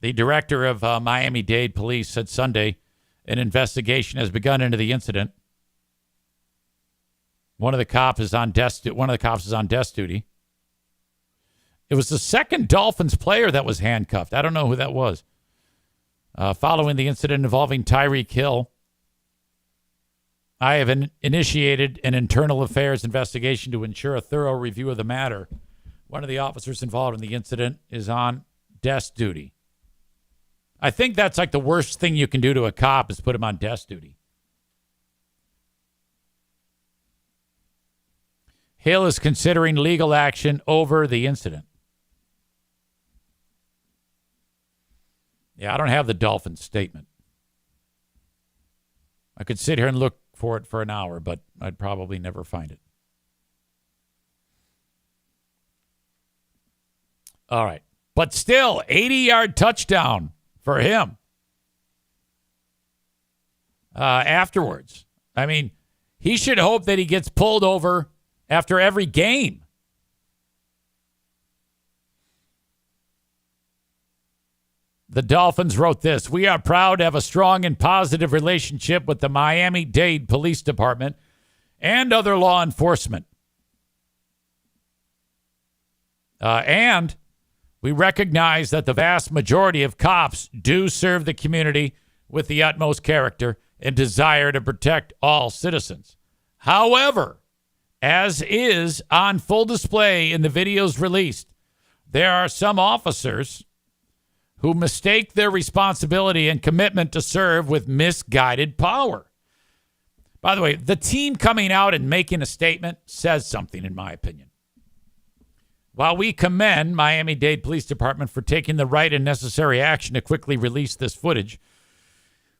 The director of Miami-Dade Police said Sunday an investigation has begun into the incident. One of the cops is on desk duty. It was the second Dolphins player that was handcuffed. I don't know who that was. Following the incident involving Tyreek Hill, I have initiated an internal affairs investigation to ensure a thorough review of the matter. One of the officers involved in the incident is on desk duty. I think that's like the worst thing you can do to a cop is put him on desk duty. Hill is considering legal action over the incident. Yeah, I don't have the Dolphins statement. I could sit here and look for it for an hour, but I'd probably never find it. All right. But still, 80-yard touchdown for him. Afterwards. I mean, he should hope that he gets pulled over after every game. The Dolphins wrote this: we are proud to have a strong and positive relationship with the Miami-Dade Police Department and other law enforcement. And we recognize that the vast majority of cops do serve the community with the utmost character and desire to protect all citizens. However, as is on full display in the videos released, there are some officers who mistake their responsibility and commitment to serve with misguided power. By the way, the team coming out and making a statement says something, in my opinion. While we commend Miami-Dade Police Department for taking the right and necessary action to quickly release this footage,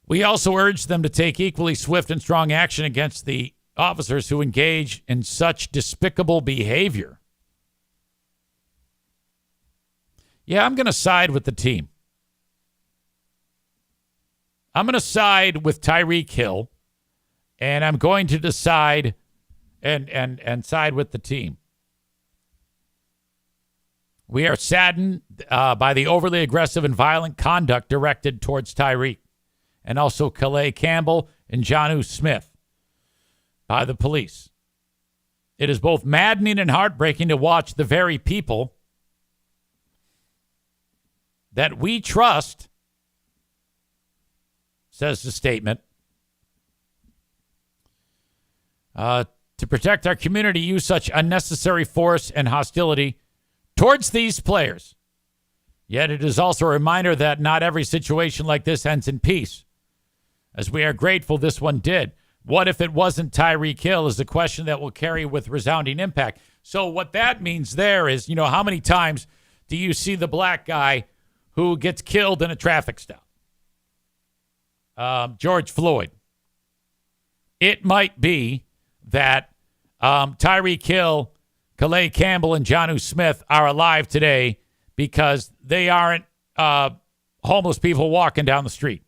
we also urge them to take equally swift and strong action against the officers who engage in such despicable behavior. Yeah, I'm going to side with the team. I'm going to side with Tyreek Hill and I'm going to decide and side with the team. We are saddened by the overly aggressive and violent conduct directed towards Tyreek and also Calais Campbell and Jonnu Smith by the police. It is both maddening and heartbreaking to watch the very people that we trust, says the statement, to protect our community, use such unnecessary force and hostility towards these players. Yet it is also a reminder that not every situation like this ends in peace, as we are grateful this one did. What if it wasn't Tyreek Hill is a question that will carry with resounding impact. So what that means there is, how many times do you see the black guy who gets killed in a traffic stop? George Floyd. It might be that Tyreek Hill, Calais Campbell, and Jonnu Smith are alive today because they aren't homeless people walking down the street.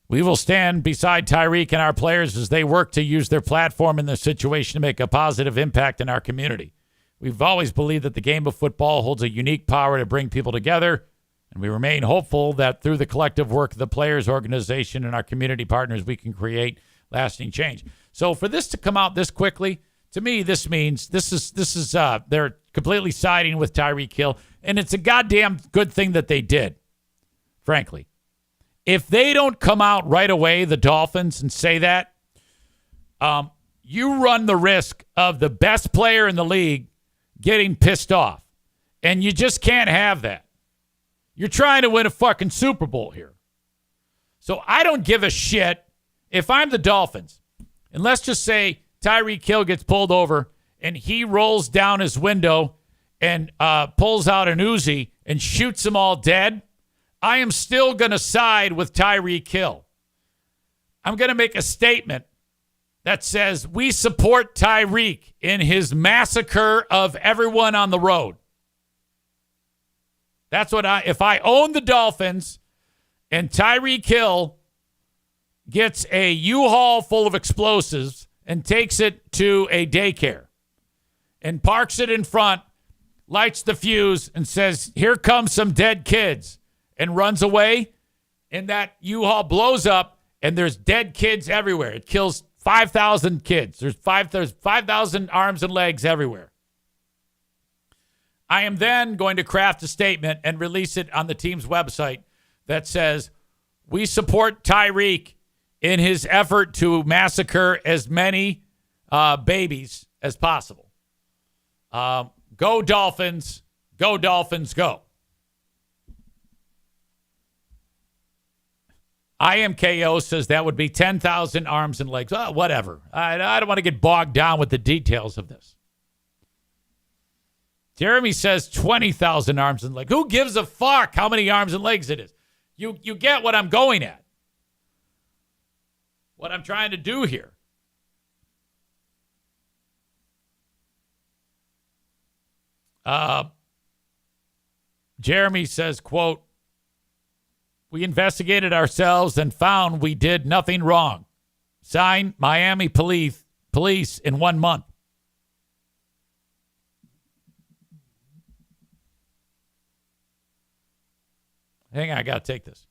We will stand beside Tyreek and our players as they work to use their platform in this situation to make a positive impact in our community. We've always believed that the game of football holds a unique power to bring people together, and we remain hopeful that through the collective work of the players, organization, and our community partners, we can create lasting change. So for this to come out this quickly, to me, this means this is they're completely siding with Tyreek Hill, and it's a goddamn good thing that they did, frankly. If they don't come out right away, the Dolphins, and say that, you run the risk of the best player in the league getting pissed off, and you just can't have that. You're trying to win a fucking Super Bowl here. So I don't give a shit if I'm the Dolphins. And let's just say Tyreek Hill gets pulled over and he rolls down his window and pulls out an Uzi and shoots them all dead. I am still going to side with Tyreek Hill. I'm going to make a statement that says we support Tyreek in his massacre of everyone on the road. That's what if I own the Dolphins and Tyreek Hill gets a U-Haul full of explosives and takes it to a daycare and parks it in front, lights the fuse and says, here comes some dead kids, and runs away, and that U-Haul blows up and there's dead kids everywhere. It kills 5,000 kids. There's 5,000 arms and legs everywhere. I am then going to craft a statement and release it on the team's website that says, we support Tyreek in his effort to massacre as many babies as possible. Go Dolphins. Go Dolphins, go. IMKO says that would be 10,000 arms and legs. Whatever. I don't want to get bogged down with the details of this. Jeremy says 20,000 arms and legs. Who gives a fuck how many arms and legs it is? You get what I'm going at. What I'm trying to do here. Jeremy says, quote, we investigated ourselves and found we did nothing wrong. Signed, Miami Police in 1 month. Hang on, I got to take this.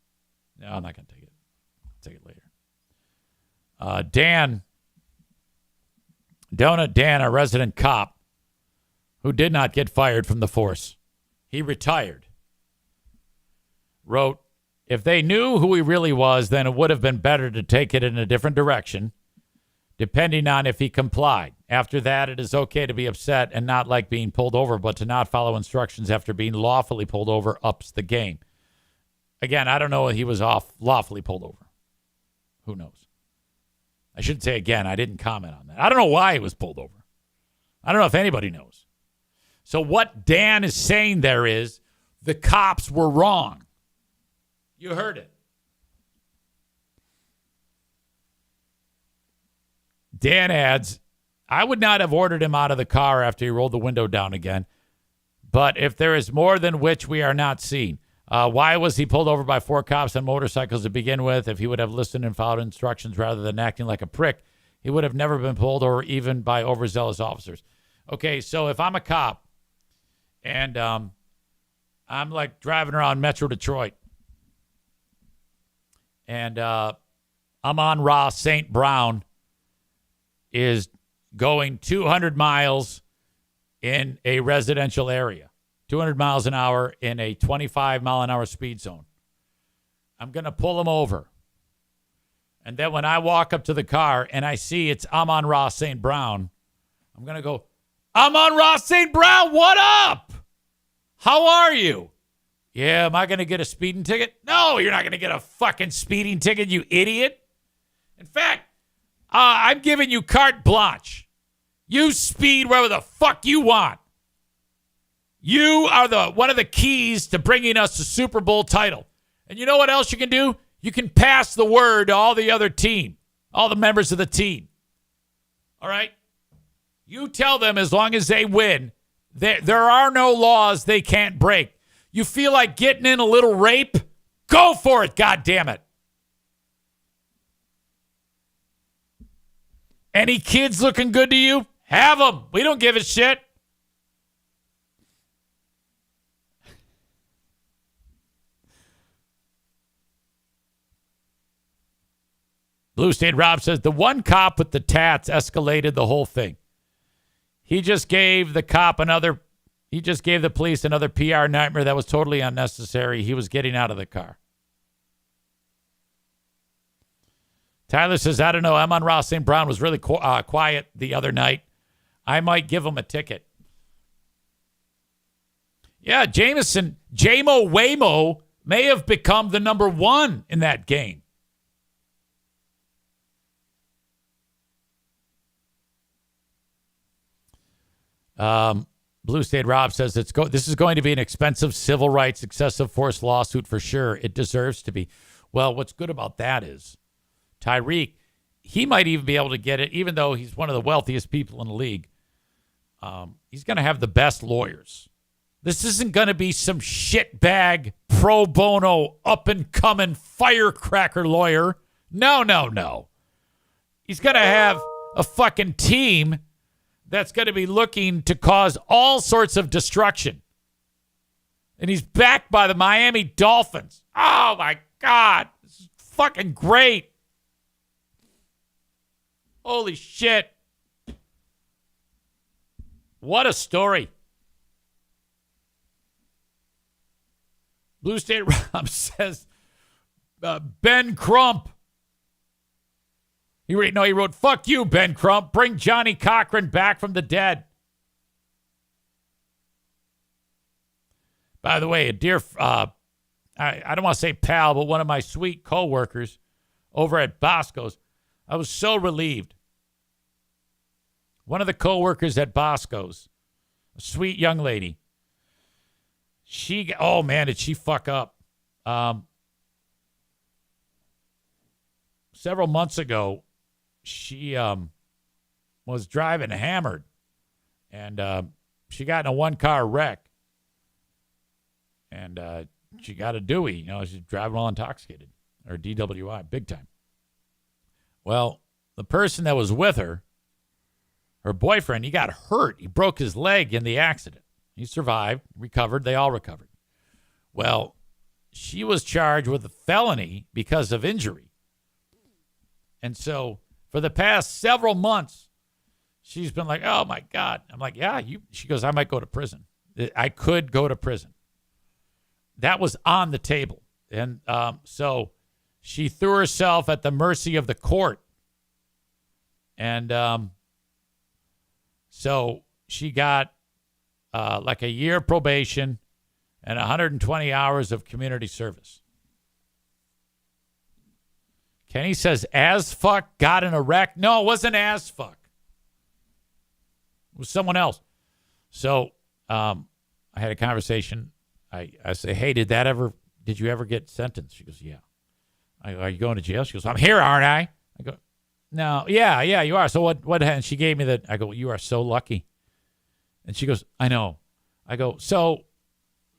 No, I'm not going to take it. I'll take it later. Donut Dan, a resident cop who did not get fired from the force. He retired. Wrote, if they knew who he really was, then it would have been better to take it in a different direction, depending on if he complied. After that, it is okay to be upset and not like being pulled over, but to not follow instructions after being lawfully pulled over ups the game. Again, I don't know if he was lawfully pulled over. Who knows? I shouldn't say again. I didn't comment on that. I don't know why he was pulled over. I don't know if anybody knows. So what Dan is saying there is the cops were wrong. You heard it. Dan adds, I would not have ordered him out of the car after he rolled the window down again. But if there is more than which we are not seeing, Why was he pulled over by 4 cops on motorcycles to begin with? If he would have listened and followed instructions rather than acting like a prick, he would have never been pulled over even by overzealous officers. Okay, so if I'm a cop and I'm like driving around Metro Detroit and Amon Ra St. Brown is going 200 miles in a residential area, 200 miles an hour in a 25-mile-an-hour speed zone. I'm going to pull him over. And then when I walk up to the car and I see it's Amon Ra St. Brown, I'm going to go, Amon Ra St. Brown, what up? How are you? Yeah, am I going to get a speeding ticket? No, you're not going to get a fucking speeding ticket, you idiot. In fact, I'm giving you carte blanche. You speed wherever the fuck you want. You are one of the keys to bringing us the Super Bowl title. And you know what else you can do? You can pass the word to all the other team, all the members of the team. All right? You tell them as long as they win, there are no laws they can't break. You feel like getting in a little rape? Go for it, goddammit. Any kids looking good to you? Have them. We don't give a shit. Blue State Rob says the one cop with the tats escalated the whole thing. He just gave the police another PR nightmare that was totally unnecessary. He was getting out of the car. Tyler says, I don't know. Amon Ra St. Brown was really quiet the other night. I might give him a ticket. Yeah, Jamo Waymo may have become the number 1 in that game. Blue State Rob says this is going to be an expensive civil rights excessive force lawsuit for sure. It deserves to be. Well, what's good about that is Tyreek, he might even be able to get it, even though he's one of the wealthiest people in the league. He's going to have the best lawyers. This isn't going to be some shitbag, pro bono, up-and-coming firecracker lawyer. No. He's going to have a fucking team that's going to be looking to cause all sorts of destruction. And he's backed by the Miami Dolphins. Oh, my God. This is fucking great. Holy shit. What a story. Blue State Rob says Ben Crump. He wrote, fuck you, Ben Crump. Bring Johnny Cochran back from the dead. By the way, a dear, I don't want to say pal, but one of my sweet coworkers over at Bosco's, I was so relieved. One of the coworkers at Bosco's, a sweet young lady, oh man, did she fuck up. Several months ago, she was driving hammered, and she got in a one-car wreck, and she got a Dewey. She's driving while intoxicated, or DWI, big time. Well, the person that was with her, her boyfriend, he got hurt. He broke his leg in the accident. He survived, recovered. They all recovered. Well, she was charged with a felony because of injury. And so for the past several months, she's been like, oh, my God. I'm like, yeah. She goes, I might go to prison. I could go to prison. That was on the table. And so she threw herself at the mercy of the court. And so she got like a year probation and 120 hours of community service. Kenny says, as fuck got in a wreck. No, it wasn't as fuck. It was someone else. So I had a conversation. I say, hey, did you ever get sentenced? She goes, yeah. I go, are you going to jail? She goes, I'm here, aren't I? I go, no, yeah, you are. So what? And she gave me that. I go, you are so lucky. And she goes, I know. I go, so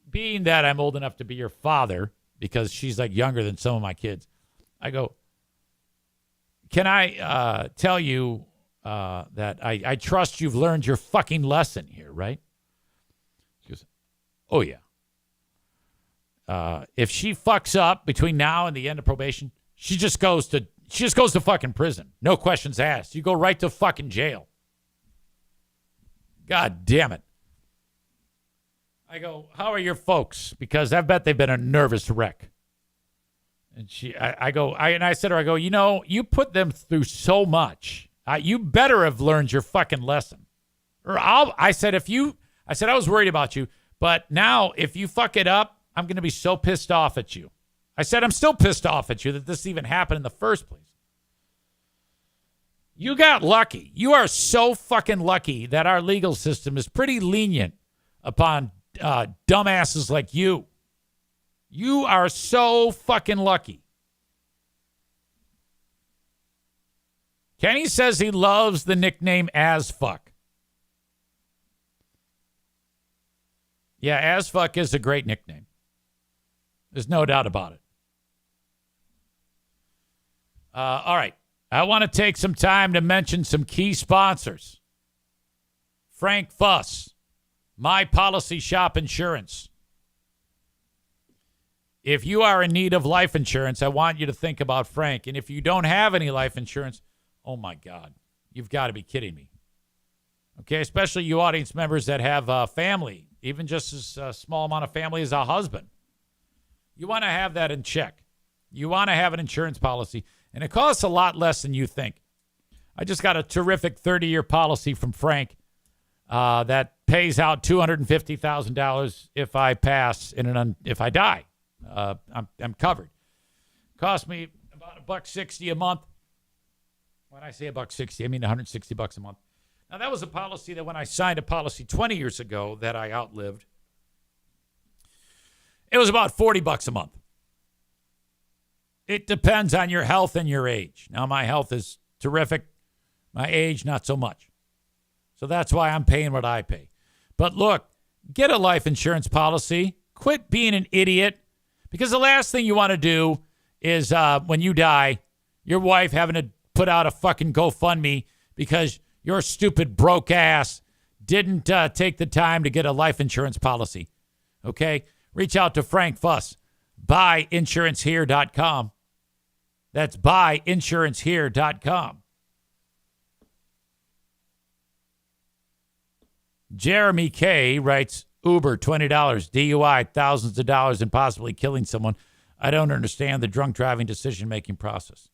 being that I'm old enough to be your father, because she's like younger than some of my kids, I go, can I tell you that I trust you've learned your fucking lesson here, right? She goes, oh, yeah. If she fucks up between now and the end of probation, she just goes to fucking prison. No questions asked. You go right to fucking jail. God damn it. I go, how are your folks? Because I bet they've been a nervous wreck. And I said to her, I go, you know, you put them through so much. You better have learned your fucking lesson. I said, I was worried about you, but now if you fuck it up, I'm going to be so pissed off at you. I said, I'm still pissed off at you that this even happened in the first place. You got lucky. You are so fucking lucky that our legal system is pretty lenient upon dumbasses like you. You are so fucking lucky. Kenny says he loves the nickname As Fuck. Yeah, As Fuck is a great nickname. There's no doubt about it. All right. I want to take some time to mention some key sponsors. Frank Fuss, My Policy Shop Insurance. If you are in need of life insurance, I want you to think about Frank. And if you don't have any life insurance, oh my God, you've got to be kidding me. Okay, especially you audience members that have family, even just as a small amount of family as a husband. You want to have that in check. You want to have an insurance policy, and it costs a lot less than you think. I just got a terrific 30-year policy from Frank that pays out $250,000 if I pass if I die. I'm covered. Cost me about $160 a month. When I say $160, I mean $160 a month. Now that was a policy that when I signed a policy 20 years ago that I outlived, it was about $40 a month. It depends on your health and your age. Now my health is terrific. My age, not so much. So that's why I'm paying what I pay. But look, get a life insurance policy. Quit being an idiot. Because the last thing you want to do is when you die, your wife having to put out a fucking GoFundMe because your stupid broke ass didn't take the time to get a life insurance policy. Okay? Reach out to Frank Fuss. BuyInsuranceHere.com. That's BuyInsuranceHere.com. Jeremy K. writes, Uber, $20, DUI, thousands of dollars, and possibly killing someone. I don't understand the drunk driving decision-making process.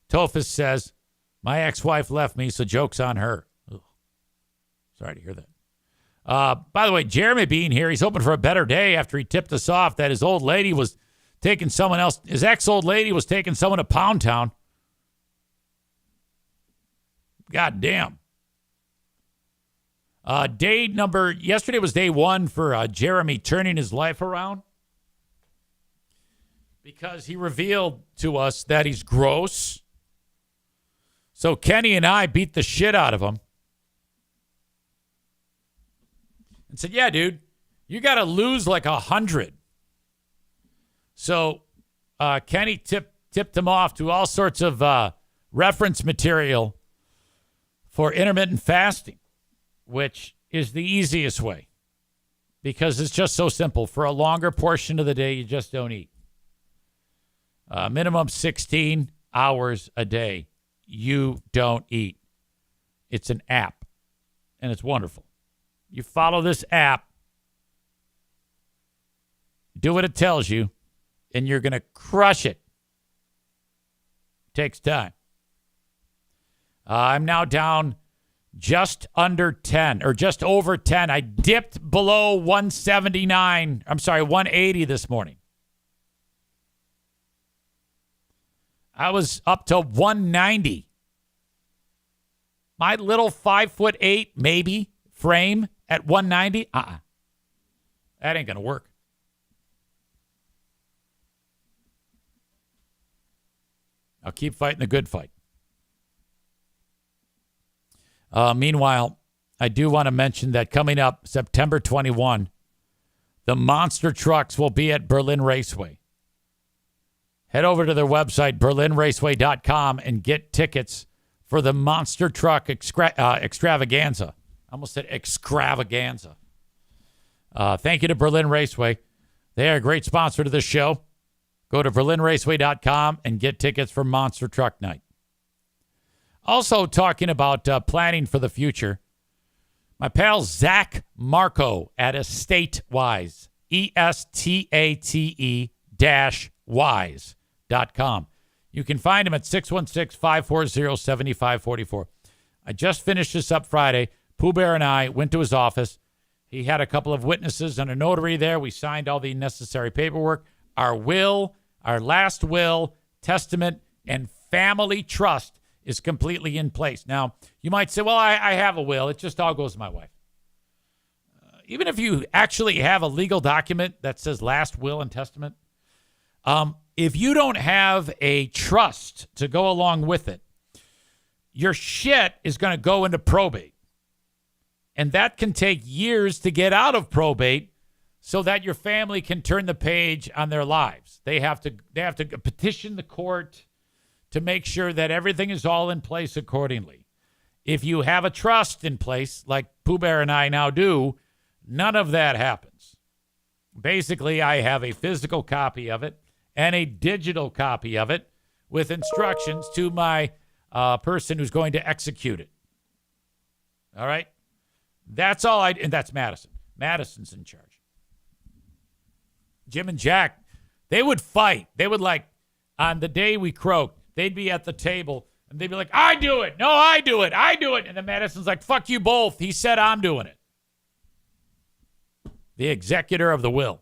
Tophus says, my ex-wife left me, so joke's on her. Ugh. Sorry to hear that. By the way, Jeremy being here, he's hoping for a better day after he tipped us off that his old lady was taking someone else. His ex-old lady was taking someone to Pound Town. God damn. Yesterday was day one for Jeremy turning his life around because he revealed to us that he's gross. So Kenny and I beat the shit out of him and said, yeah, dude, you got to lose like 100. So Kenny tipped him off to all sorts of reference material for intermittent fasting, which is the easiest way because it's just so simple. For a longer portion of the day, you just don't eat. Minimum 16 hours a day, you don't eat. It's an app, and it's wonderful. You follow this app, do what it tells you, and you're going to crush it. Takes time. I'm now down just under 10 or just over 10. I dipped below 180 this morning. I was up to 190. My little 5'8", maybe, frame at 190. That ain't going to work. I'll keep fighting the good fight. Meanwhile, I do want to mention that coming up September 21, the monster trucks will be at Berlin Raceway. Head over to their website, berlinraceway.com, and get tickets for the monster truck extravaganza. I almost said extravaganza. Thank you to Berlin Raceway. They are a great sponsor to this show. Go to berlinraceway.com and get tickets for Monster Truck Night. Also talking about planning for the future, my pal Zach Marco at Estatewise, ESTATE-wise.com. You can find him at 616-540-7544. I just finished this up Friday. Pooh Bear and I went to his office. He had a couple of witnesses and a notary there. We signed all the necessary paperwork. Our will, our last will, testament, and family trust is completely in place. Now, you might say, well, I have a will. It just all goes to my wife. Even if you actually have a legal document that says last will and testament, if you don't have a trust to go along with it, your shit is going to go into probate. And that can take years to get out of probate so that your family can turn the page on their lives. They have to petition the court to make sure that everything is all in place accordingly. If you have a trust in place, like Pooh Bear and I now do, none of that happens. Basically, I have a physical copy of it and a digital copy of it with instructions to my person who's going to execute it. All right? That's all and that's Madison. Madison's in charge. Jim and Jack, they would fight. They would, like, on the day we croaked, they'd be at the table and they'd be like, I do it. No, I do it. I do it. And then Madison's like, fuck you both. He said I'm doing it. The executor of the will.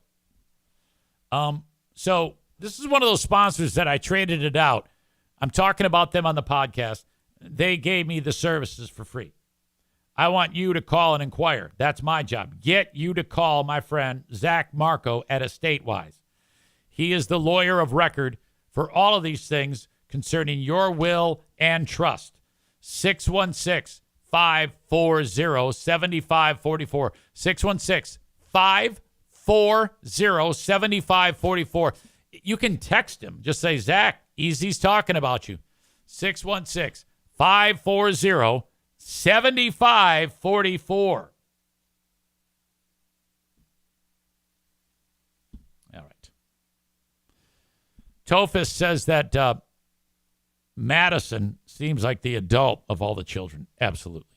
So this is one of those sponsors that I traded it out. I'm talking about them on the podcast. They gave me the services for free. I want you to call and inquire. That's my job. Get you to call my friend Zach Marco at Estatewise. He is the lawyer of record for all of these things concerning your will and trust. 616-540-7544. 616-540-7544. You can text him. Just say, Zach, Easy's talking about you. 616-540-7544. All right. Tophus says that Madison seems like the adult of all the children. Absolutely.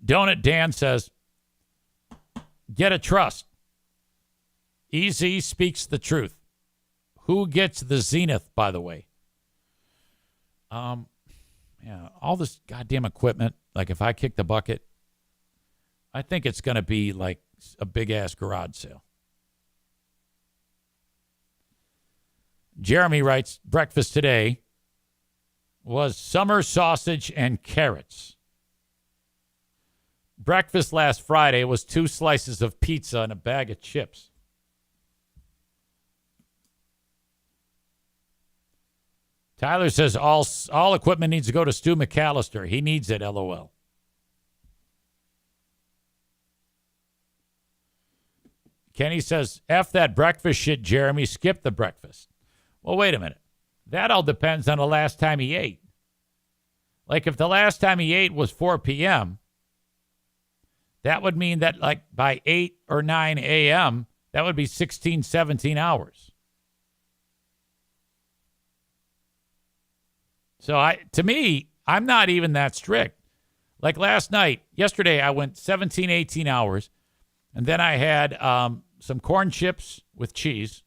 Donut Dan says, get a trust. Easy speaks the truth. Who gets the zenith, by the way? Yeah, all this goddamn equipment, like if I kick the bucket, I think it's going to be like a big-ass garage sale. Jeremy writes, breakfast today was summer sausage and carrots. Breakfast last Friday was 2 slices of pizza and a bag of chips. Tyler says all equipment needs to go to Stu McAllister. He needs it, LOL. Kenny says, F that breakfast shit, Jeremy. Skip the breakfast. Well, wait a minute. That all depends on the last time he ate. Like if the last time he ate was 4 p.m., that would mean that like by 8 or 9 a.m., that would be 16, 17 hours. So to me, I'm not even that strict. Like yesterday, I went 17, 18 hours, and then I had some corn chips with cheese.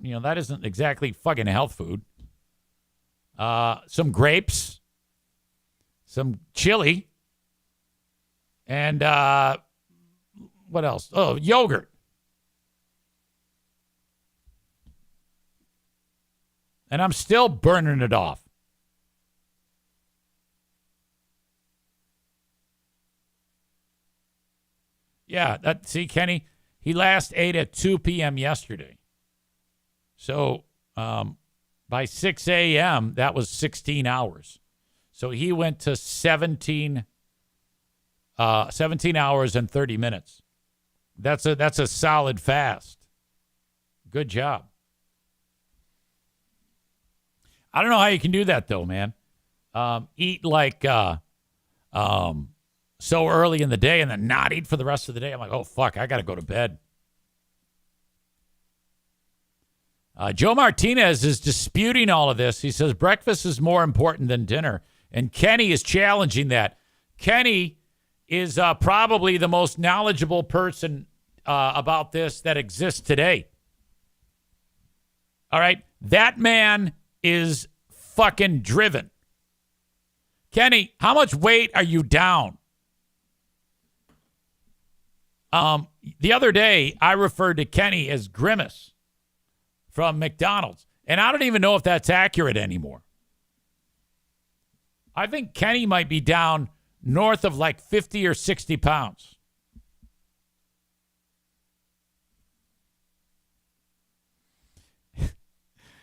You know, that isn't exactly fucking health food. Some grapes, some chili, and what else? Oh, yogurt. And I'm still burning it off. Yeah, see, Kenny, he last ate at 2 p.m. yesterday. So by 6 a.m., that was 16 hours. So he went to 17 hours and 30 minutes. That's a solid fast. Good job. I don't know how you can do that though, man. Eat like so early in the day and then not eat for the rest of the day. I'm like, oh fuck, I gotta go to bed. Joe Martinez is disputing all of this. He says breakfast is more important than dinner. And Kenny is challenging that. Kenny is probably the most knowledgeable person about this that exists today. All right? That man is fucking driven. Kenny, how much weight are you down? The other day, I referred to Kenny as Grimace from McDonald's. And I don't even know if that's accurate anymore. I think Kenny might be down north of like 50 or 60 pounds.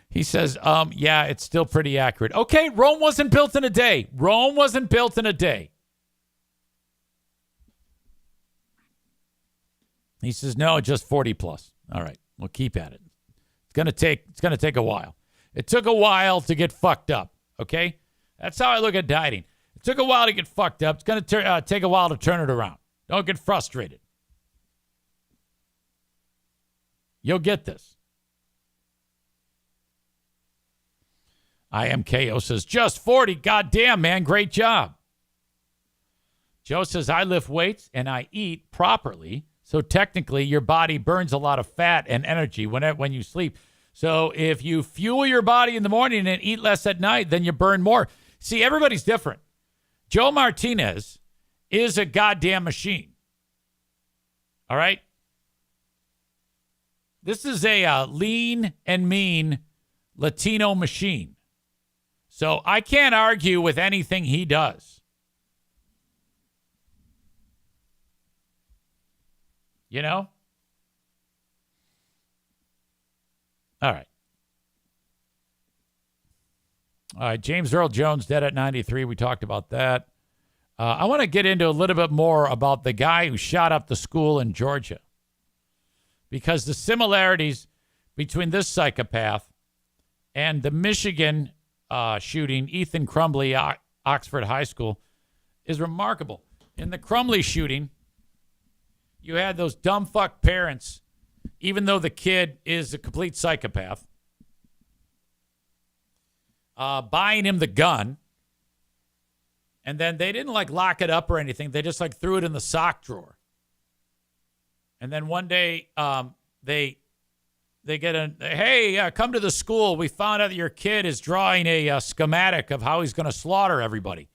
He says, yeah, it's still pretty accurate. Okay, Rome wasn't built in a day. Rome wasn't built in a day. He says, no, just 40 plus. All right, we'll keep at it. It's gonna take a while. It took a while to get fucked up, okay? That's how I look at dieting. It took a while to get fucked up. It's going to take a while to turn it around. Don't get frustrated. You'll get this. I am KO says, just 40. Goddamn, man. Great job. Joe says, I lift weights and I eat properly. So technically, your body burns a lot of fat and energy when you sleep. So if you fuel your body in the morning and eat less at night, then you burn more. See, everybody's different. Joe Martinez is a goddamn machine. All right? This is a lean and mean Latino machine. So I can't argue with anything he does. You know? All right. All right, James Earl Jones dead at 93. We talked about that. I want to get into a little bit more about the guy who shot up the school in Georgia. Because the similarities between this psychopath and the Michigan shooting, Ethan Crumbley, Oxford High School, is remarkable. In the Crumbley shooting, you had those dumb fuck parents, even though the kid is a complete psychopath, buying him the gun. And then they didn't like lock it up or anything. They just like threw it in the sock drawer. And then one day they get hey, come to the school. We found out that your kid is drawing a schematic of how he's going to slaughter everybody.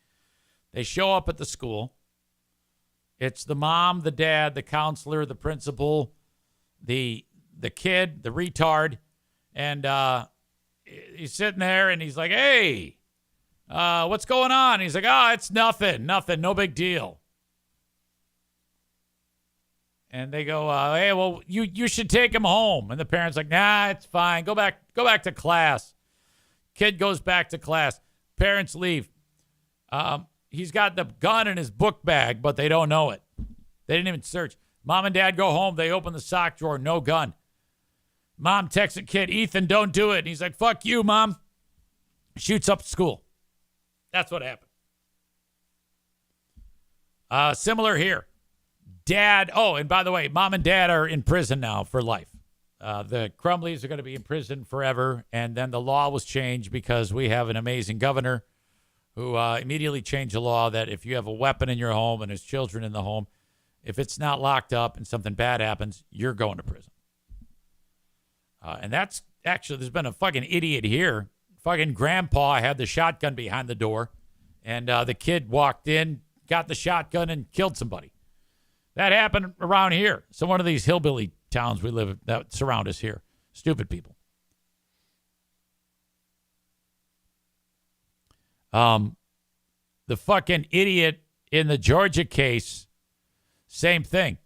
They show up at the school. It's the mom, the dad, the counselor, the principal, the kid, the retard. And he's sitting there and he's like, hey, what's going on? He's like, it's nothing, no big deal. And they go, hey, well, you should take him home. And the parent's like, nah, it's fine. Go back to class. Kid goes back to class. Parents leave. He's got the gun in his book bag, but they don't know it. They didn't even search. Mom and dad go home. They open the sock drawer. No gun. Mom texts the kid, Ethan, don't do it. And he's like, fuck you, Mom. Shoots up school. That's what happened. Similar here. Dad. Oh, and by the way, Mom and Dad are in prison now for life. The Crumbleys are going to be in prison forever. And then the law was changed because we have an amazing governor who immediately changed the law that if you have a weapon in your home and there's children in the home, if it's not locked up and something bad happens, you're going to prison. And that's actually, there's been a fucking idiot here. Fucking grandpa had the shotgun behind the door, and the kid walked in, got the shotgun, and killed somebody. That happened around here. So one of these hillbilly towns we live in that surround us here. Stupid people. The fucking idiot in the Georgia case, same thing.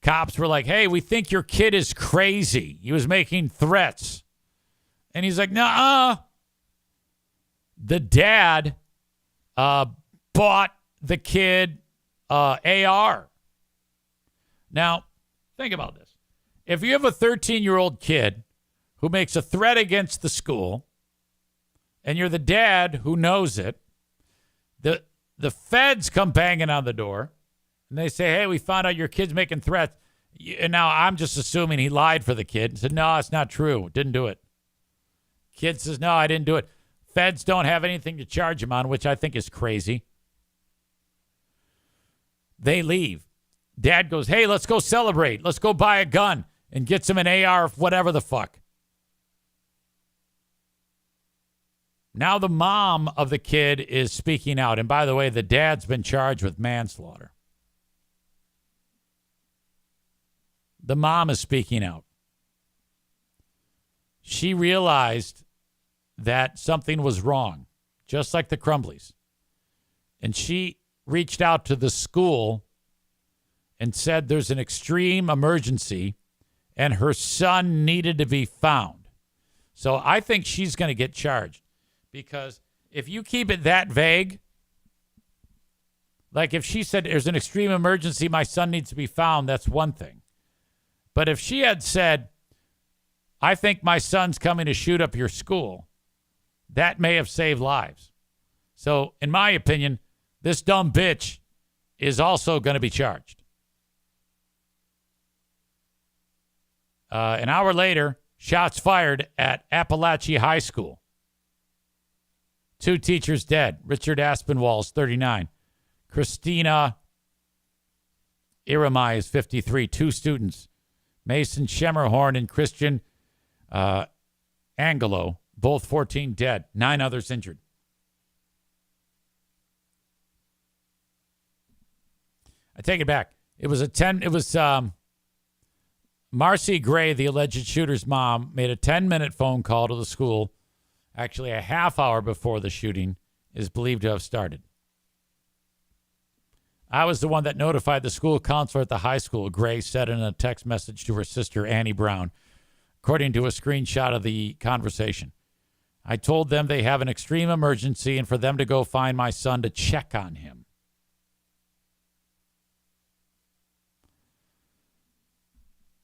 Cops were like, hey, we think your kid is crazy. He was making threats. And he's like, nuh-uh. The dad bought the kid AR. Now, think about this. If you have a 13-year-old kid who makes a threat against the school, and you're the dad who knows it, the feds come banging on the door, and they say, hey, we found out your kid's making threats. And now I'm just assuming he lied for the kid and said, no, it's not true. Didn't do it. Kid says, no, I didn't do it. Feds don't have anything to charge him on, which I think is crazy. They leave. Dad goes, hey, let's go celebrate. Let's go buy a gun and get some an AR, whatever the fuck. Now the mom of the kid is speaking out. And by the way, the dad's been charged with manslaughter. The mom is speaking out. She realized that something was wrong, just like the Crumbleys. And she reached out to the school and said there's an extreme emergency and her son needed to be found. So I think she's going to get charged. Because if you keep it that vague, like if she said there's an extreme emergency, my son needs to be found, that's one thing. But if she had said, I think my son's coming to shoot up your school, that may have saved lives. So in my opinion, this dumb bitch is also going to be charged. An hour later, shots fired at Appalachia High School. 2 teachers dead. Richard Aspinwall is 39. Christina Iramai is 53. 2 students, Mason Schemmerhorn and Christian Angelo, both 14 dead. 9 others injured. I take it back. It was Marcy Gray, the alleged shooter's mom, made a 10-minute phone call to the school. Actually, a half hour before the shooting is believed to have started. I was the one that notified the school counselor at the high school, Gray said in a text message to her sister, Annie Brown, according to a screenshot of the conversation. I told them they have an extreme emergency and for them to go find my son to check on him.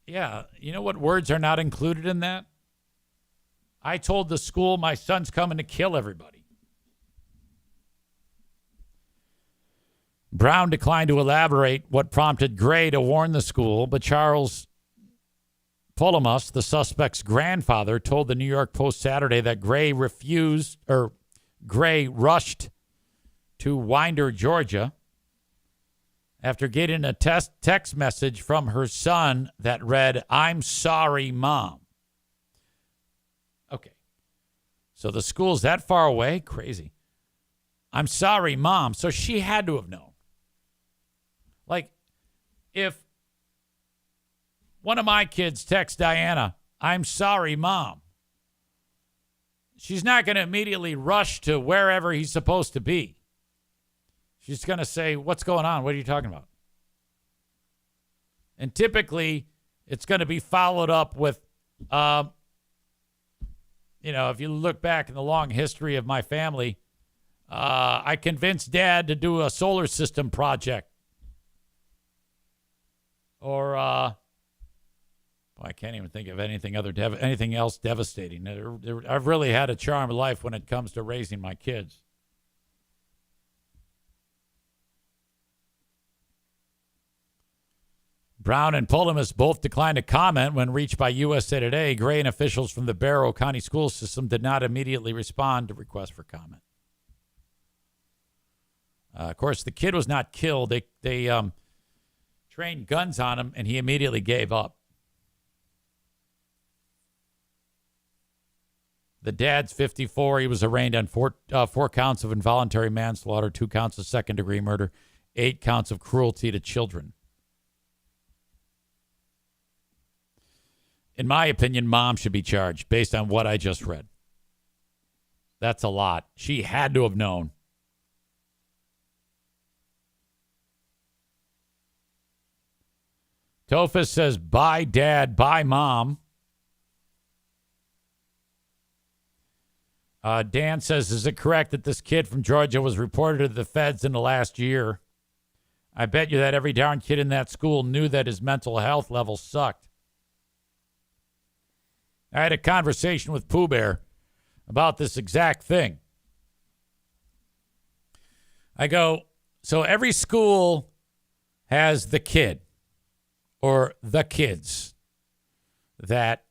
Yeah, you know what words are not included in that? I told the school my son's coming to kill everybody. Brown declined to elaborate what prompted Gray to warn the school, but Charles Polomus, the suspect's grandfather, told the New York Post Saturday that Gray rushed to Winder, Georgia, after getting a text message from her son that read, I'm sorry, Mom. Okay. So the school's that far away? Crazy. I'm sorry, Mom. So she had to have known. Like, if one of my kids texts Diana, I'm sorry, Mom, she's not going to immediately rush to wherever he's supposed to be. She's going to say, what's going on? What are you talking about? And typically, it's going to be followed up with, if you look back in the long history of my family, I convinced Dad to do a solar system project. Or, I can't even think of anything else devastating. I've really had a charmed life when it comes to raising my kids. Brown and Polomus both declined to comment when reached by USA Today. Gray and officials from the Barrow County school system did not immediately respond to requests for comment. Of course, the kid was not killed. They trained guns on him, and he immediately gave up. The dad's 54. He was arraigned on four counts of involuntary manslaughter, 2 counts of second-degree murder, 8 counts of cruelty to children. In my opinion, Mom should be charged based on what I just read. That's a lot. She had to have known. Tophus says, bye, Dad, bye, Mom. Dan says, is it correct that this kid from Georgia was reported to the feds in the last year? I bet you that every darn kid in that school knew that his mental health level sucked. I had a conversation with Pooh Bear about this exact thing. I go, so every school has the kid or the kids that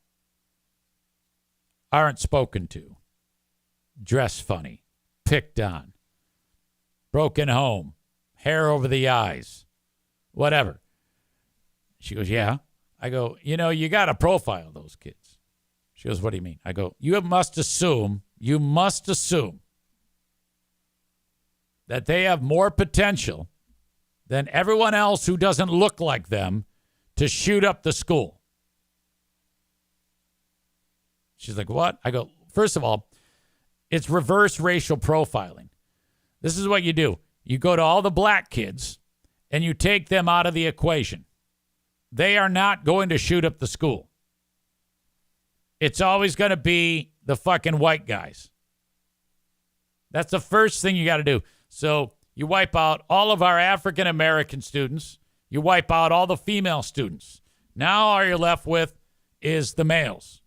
aren't spoken to, dress funny, picked on, broken home, hair over the eyes, whatever. She goes, yeah. I go, you got to profile those kids. She goes, what do you mean? I go, you must assume that they have more potential than everyone else who doesn't look like them to shoot up the school. She's like, what? I go, first of all, it's reverse racial profiling. This is what you do. You go to all the black kids and you take them out of the equation. They are not going to shoot up the school. It's always going to be the fucking white guys. That's the first thing you got to do. So you wipe out all of our African American students. You wipe out all the female students. Now all you're left with is the males.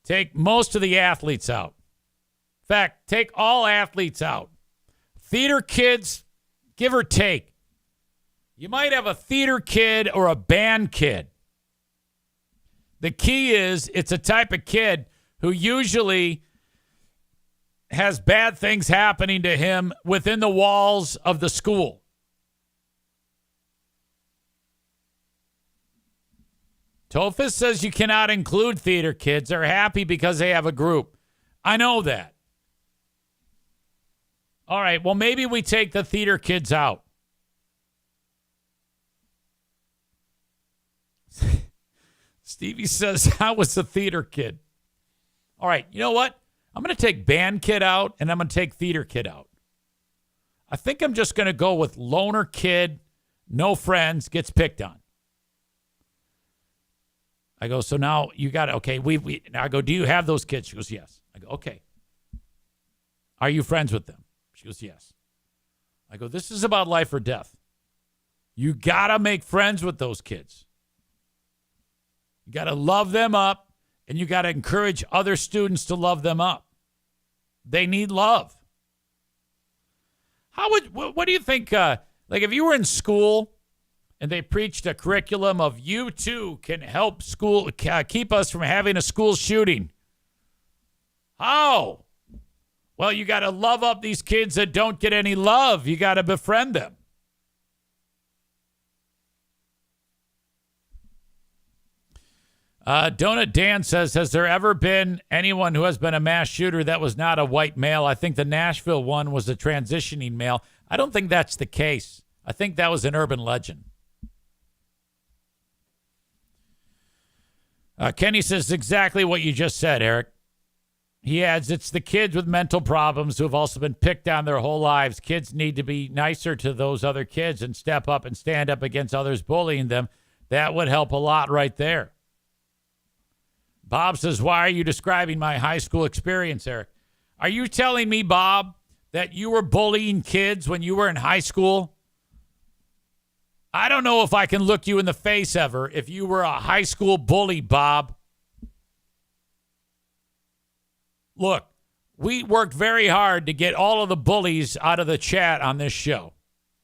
Take most of the athletes out. In fact, take all athletes out. Theater kids, give or take. You might have a theater kid or a band kid. The key is it's a type of kid who usually has bad things happening to him within the walls of the school. Tophus says you cannot include theater kids. They're happy because they have a group. I know that. All right, well, maybe we take the theater kids out. Stevie says, I was a theater kid. All right, you know what? I'm going to take band kid out, and I'm going to take theater kid out. I think I'm just going to go with loner kid, no friends, gets picked on. I go, so now you got to, okay, I go, do you have those kids? She goes, yes. I go, okay. Are you friends with them? She goes, yes. I go, this is about life or death. You got to make friends with those kids. You got to love them up, and you got to encourage other students to love them up. They need love. What do you think, like if you were in school and they preached a curriculum of you too can help school, keep us from having a school shooting. How? Well, you got to love up these kids that don't get any love. You got to befriend them. Donut Dan says, has there ever been anyone who has been a mass shooter that was not a white male? I think the Nashville one was a transitioning male. I don't think that's the case. I think that was an urban legend. Kenny says exactly what you just said, Eric. He adds, it's the kids with mental problems who have also been picked on their whole lives. Kids need to be nicer to those other kids and step up and stand up against others bullying them. That would help a lot right there. Bob says, why are you describing my high school experience, Eric? Are you telling me, Bob, that you were bullying kids when you were in high school? I don't know if I can look you in the face ever if you were a high school bully, Bob. Look, we worked very hard to get all of the bullies out of the chat on this show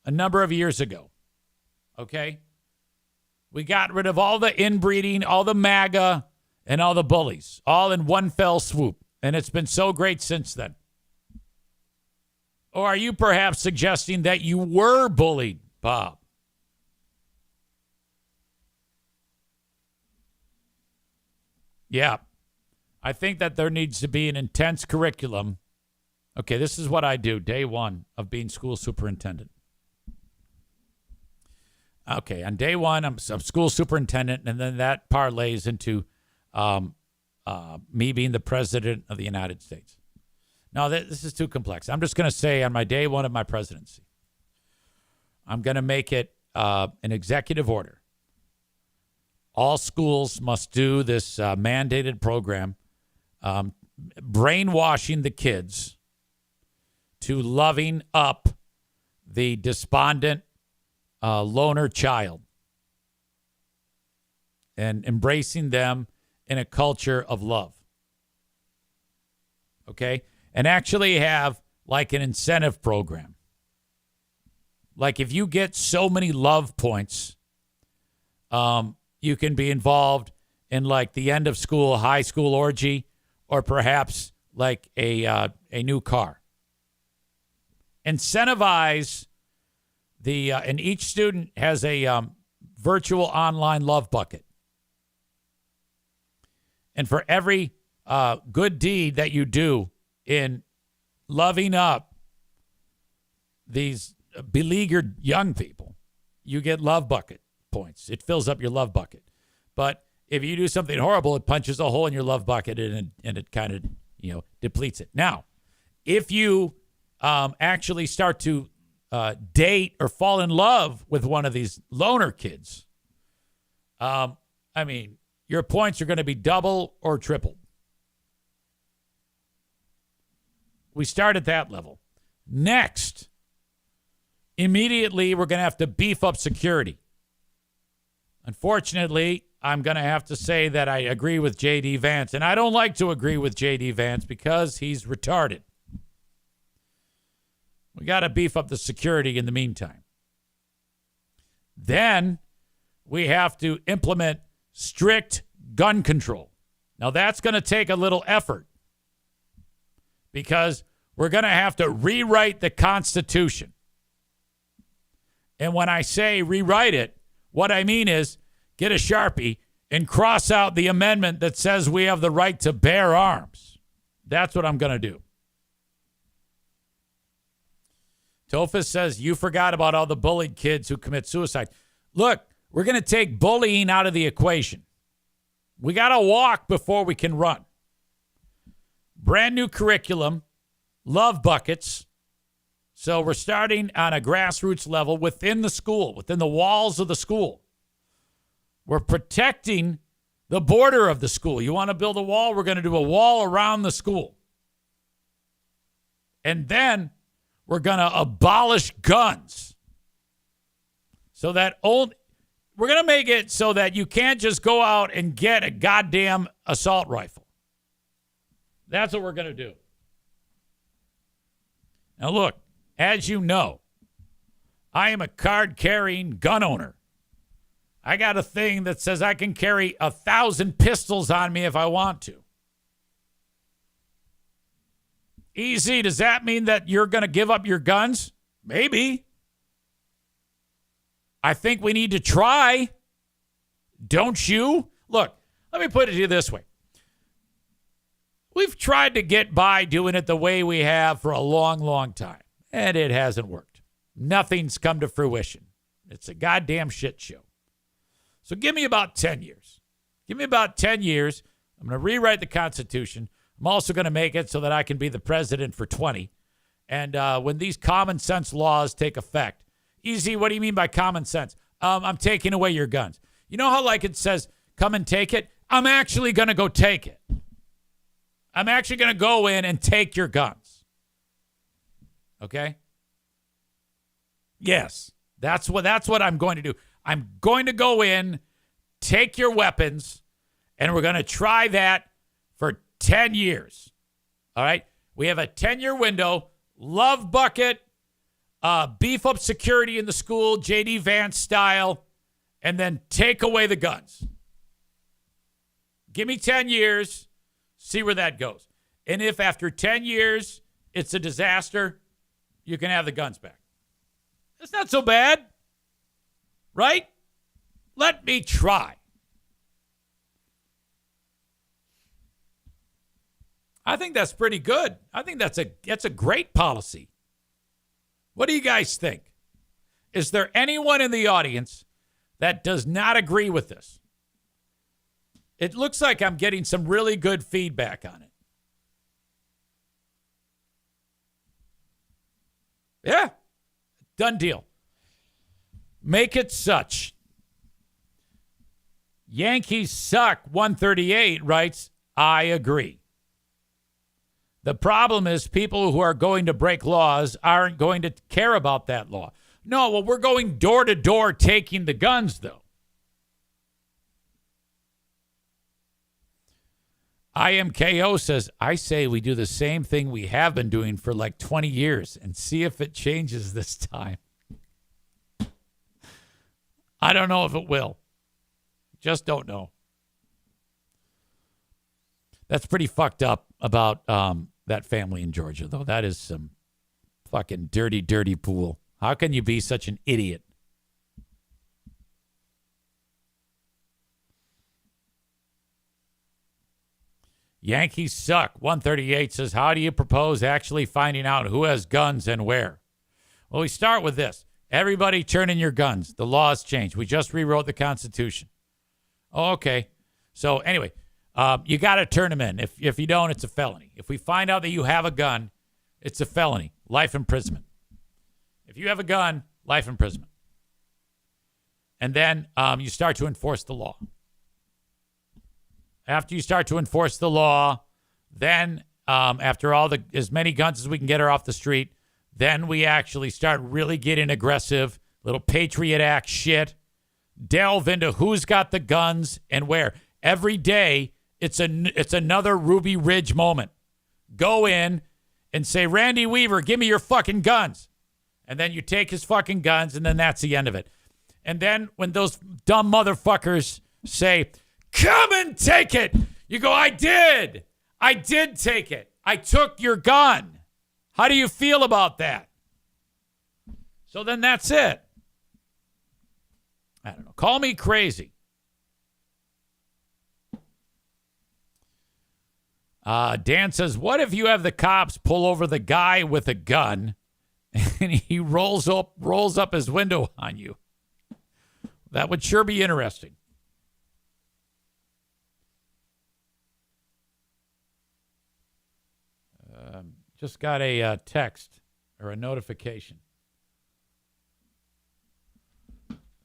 a number of years ago. Okay? We got rid of all the inbreeding, all the MAGA, and all the bullies, all in one fell swoop. And it's been so great since then. Or are you perhaps suggesting that you were bullied, Bob? Yeah. I think that there needs to be an intense curriculum. Okay, this is what I do day one of being school superintendent. Okay, on day one, I'm school superintendent, and then that parlays into me being the president of the United States. No, this is too complex. I'm just going to say on my day one of my presidency, I'm going to make it an executive order. All schools must do this mandated program brainwashing the kids to loving up the despondent loner child and embracing them in a culture of love. Okay? And actually have like an incentive program. Like if you get so many love points, you can be involved in like the end of school, high school orgy, or perhaps like a new car. Incentivize and each student has a virtual online love bucket. And for every good deed that you do in loving up these beleaguered young people, you get love bucket points. It fills up your love bucket. But if you do something horrible, it punches a hole in your love bucket and it kind of, depletes it. Now, if you actually start to date or fall in love with one of these loner kids, your points are going to be double or tripled. We start at that level. Next, immediately we're going to have to beef up security. Unfortunately, I'm going to have to say that I agree with J.D. Vance, and I don't like to agree with J.D. Vance because he's retarded. We got to beef up the security in the meantime. Then we have to implement strict gun control. Now, that's going to take a little effort because we're going to have to rewrite the Constitution. And when I say rewrite it, what I mean is get a Sharpie and cross out the amendment that says we have the right to bear arms. That's what I'm going to do. Tophus says, you forgot about all the bullied kids who commit suicide. Look, we're going to take bullying out of the equation. We got to walk before we can run. Brand new curriculum, love buckets. So we're starting on a grassroots level within the school, within the walls of the school. We're protecting the border of the school. You want to build a wall? We're going to do a wall around the school. And then we're going to abolish guns. So that we're going to make it so that you can't just go out and get a goddamn assault rifle. That's what we're going to do. Now look, as you know, I am a card-carrying gun owner. I got a thing that says I can carry 1,000 pistols on me if I want to. Easy, does that mean that you're going to give up your guns? Maybe. I think we need to try. Don't you? Look, let me put it to you this way. We've tried to get by doing it the way we have for a long, long time, and it hasn't worked. Nothing's come to fruition. It's a goddamn shit show. So give me about 10 years. Give me about 10 years. I'm going to rewrite the Constitution. I'm also going to make it so that I can be the president for 20. And when these common sense laws take effect, easy, what do you mean by common sense? I'm taking away your guns. You know how like it says, come and take it? I'm actually going to go take it. I'm actually going to go in and take your guns. Okay? Yes, that's what I'm going to do. I'm going to go in, take your weapons, and we're going to try that for 10 years. All right? We have a 10-year window, love bucket, beef up security in the school, J.D. Vance style, and then take away the guns. Give me 10 years, see where that goes. And if after 10 years it's a disaster, you can have the guns back. It's not so bad. Right? Let me try. I think that's pretty good. I think that's a great policy. What do you guys think? Is there anyone in the audience that does not agree with this? It looks like I'm getting some really good feedback on it. Yeah. Done deal. Make it such. Yankees suck 138 writes, I agree. The problem is people who are going to break laws aren't going to care about that law. No, well, we're going door to door taking the guns, though. IMKO says, I say we do the same thing we have been doing for like 20 years and see if it changes this time. I don't know if it will. Just don't know. That's pretty fucked up about that family in Georgia, though. That is some fucking dirty, dirty pool. How can you be such an idiot? Yankees suck. 138 says, how do you propose actually finding out who has guns and where? Well, we start with this. Everybody turn in your guns. The laws changed. We just rewrote the Constitution. Oh, okay. So anyway, you got to turn them in. If you don't, it's a felony. If we find out that you have a gun, it's a felony. Life imprisonment. If you have a gun, life imprisonment. And then you start to enforce the law. After you start to enforce the law, then after as many guns as we can get her off the street, then we actually start really getting aggressive, little Patriot Act shit, delve into who's got the guns and where. Every day, it's another Ruby Ridge moment. Go in and say, Randy Weaver, give me your fucking guns. And then you take his fucking guns, and then that's the end of it. And then when those dumb motherfuckers say, come and take it, you go, I did take it. I took your gun. How do you feel about that? So then that's it. I don't know. Call me crazy. Dan says, what if you have the cops pull over the guy with a gun and he rolls up his window on you? That would sure be interesting. Just got a text or a notification.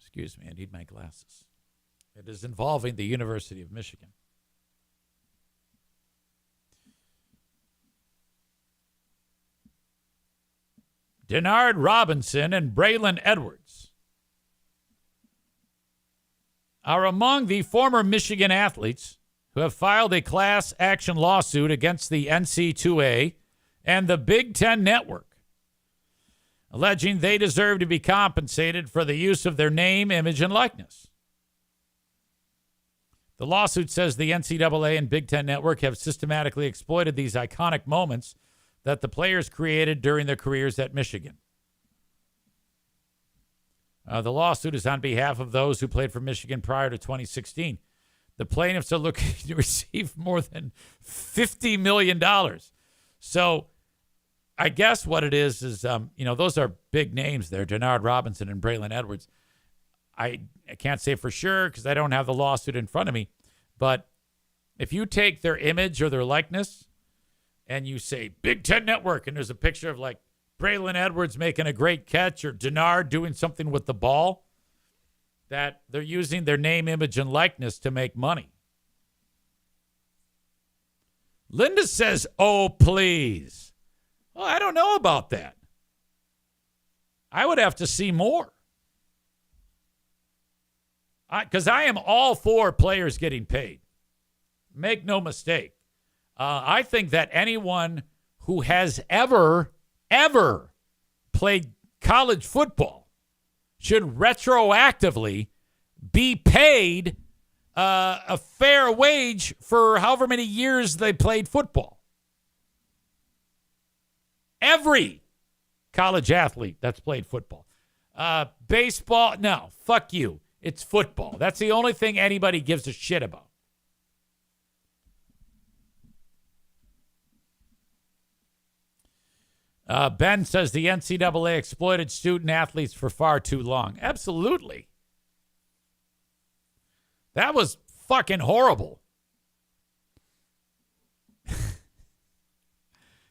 Excuse me, I need my glasses. It is involving the University of Michigan. Denard Robinson and Braylon Edwards are among the former Michigan athletes who have filed a class action lawsuit against the NC2A and the Big Ten Network, alleging they deserve to be compensated for the use of their name, image, and likeness. The lawsuit says the NCAA and Big Ten Network have systematically exploited these iconic moments that the players created during their careers at Michigan. The lawsuit is on behalf of those who played for Michigan prior to 2016. The plaintiffs are looking to receive more than $50 million. So I guess what it is those are big names there, Denard Robinson and Braylon Edwards. I can't say for sure because I don't have the lawsuit in front of me. But if you take their image or their likeness and you say Big Ten Network and there's a picture of like Braylon Edwards making a great catch or Denard doing something with the ball, that they're using their name, image, and likeness to make money. Linda says, oh, please. Well, I don't know about that. I would have to see more. Because I am all for players getting paid. Make no mistake. I think that anyone who has ever played college football should retroactively be paid a fair wage for however many years they played football. Every college athlete that's played football. Baseball, no, fuck you. It's football. That's the only thing anybody gives a shit about. Ben says the NCAA exploited student athletes for far too long. Absolutely. That was fucking horrible.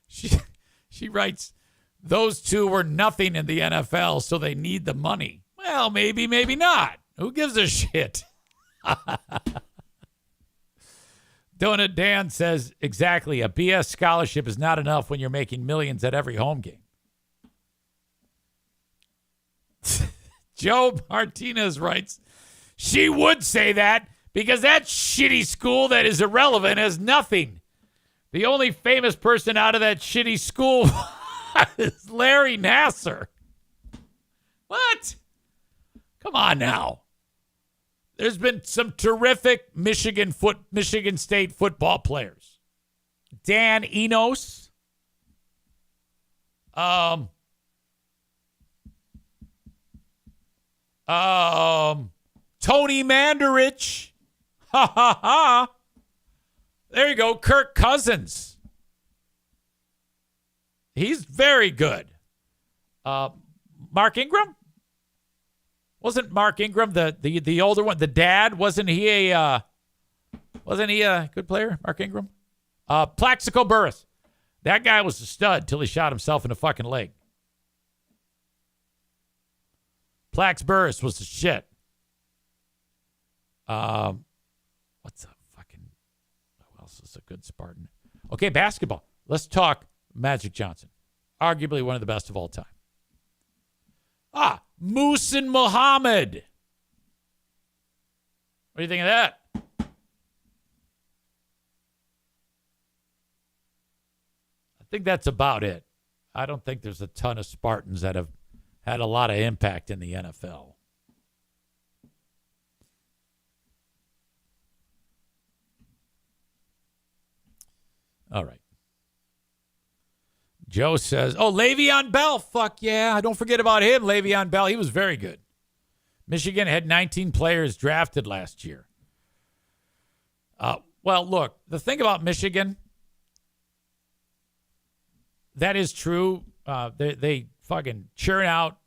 She writes, those two were nothing in the NFL, so they need the money. Well, maybe, maybe not. Who gives a shit? Donut Dan says, exactly, a BS scholarship is not enough when you're making millions at every home game. Joe Martinez writes, she would say that because that shitty school that is irrelevant has nothing. The only famous person out of that shitty school is Larry Nasser. What? Come on now. There's been some terrific Michigan State football players. Dan Enos. Tony Mandarich. Ha ha ha. There you go. Kirk Cousins. He's very good. Mark Ingram? Wasn't Mark Ingram the older one? The dad? Wasn't he a good player, Mark Ingram? Plaxico Burress. That guy was a stud till he shot himself in the fucking leg. Plax Burress was the shit. What's a fucking... Who else is a good Spartan? Okay, basketball. Let's talk Magic Johnson. Arguably one of the best of all time. Muhsin Muhammad. What do you think of that? I think that's about it. I don't think there's a ton of Spartans that have had a lot of impact in the NFL. All right. Joe says, Le'Veon Bell. Fuck yeah. Don't forget about him, Le'Veon Bell. He was very good. Michigan had 19 players drafted last year. Well, look, the thing about Michigan, that is true. They fucking churn out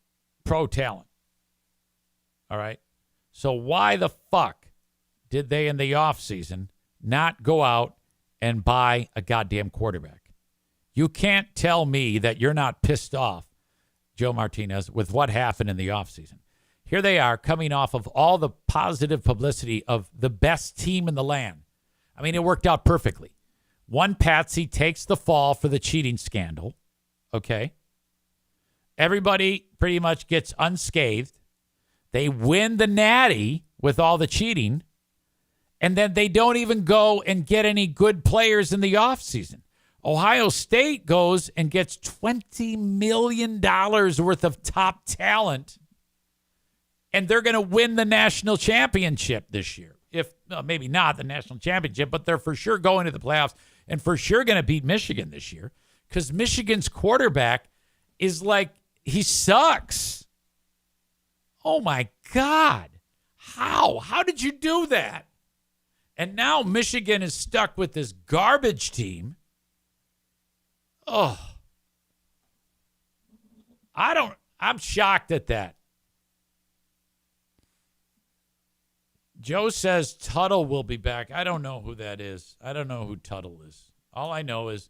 pro talent. All right? So why the fuck did they in the offseason not go out and buy a goddamn quarterback? You can't tell me that you're not pissed off, Joe Martinez, with what happened in the offseason. Here they are coming off of all the positive publicity of the best team in the land. I mean, it worked out perfectly. One patsy takes the fall for the cheating scandal. Okay. Everybody pretty much gets unscathed. They win the natty with all the cheating. And then they don't even go and get any good players in the offseason. Ohio State goes and gets $20 million worth of top talent, and they're going to win the national championship this year. If maybe not the national championship, but they're for sure going to the playoffs and for sure going to beat Michigan this year because Michigan's quarterback is like, he sucks. Oh, my God. How? How did you do that? And now Michigan is stuck with this garbage team. Oh, I'm shocked at that. Joe says Tuttle will be back. I don't know who that is. I don't know who Tuttle is. All I know is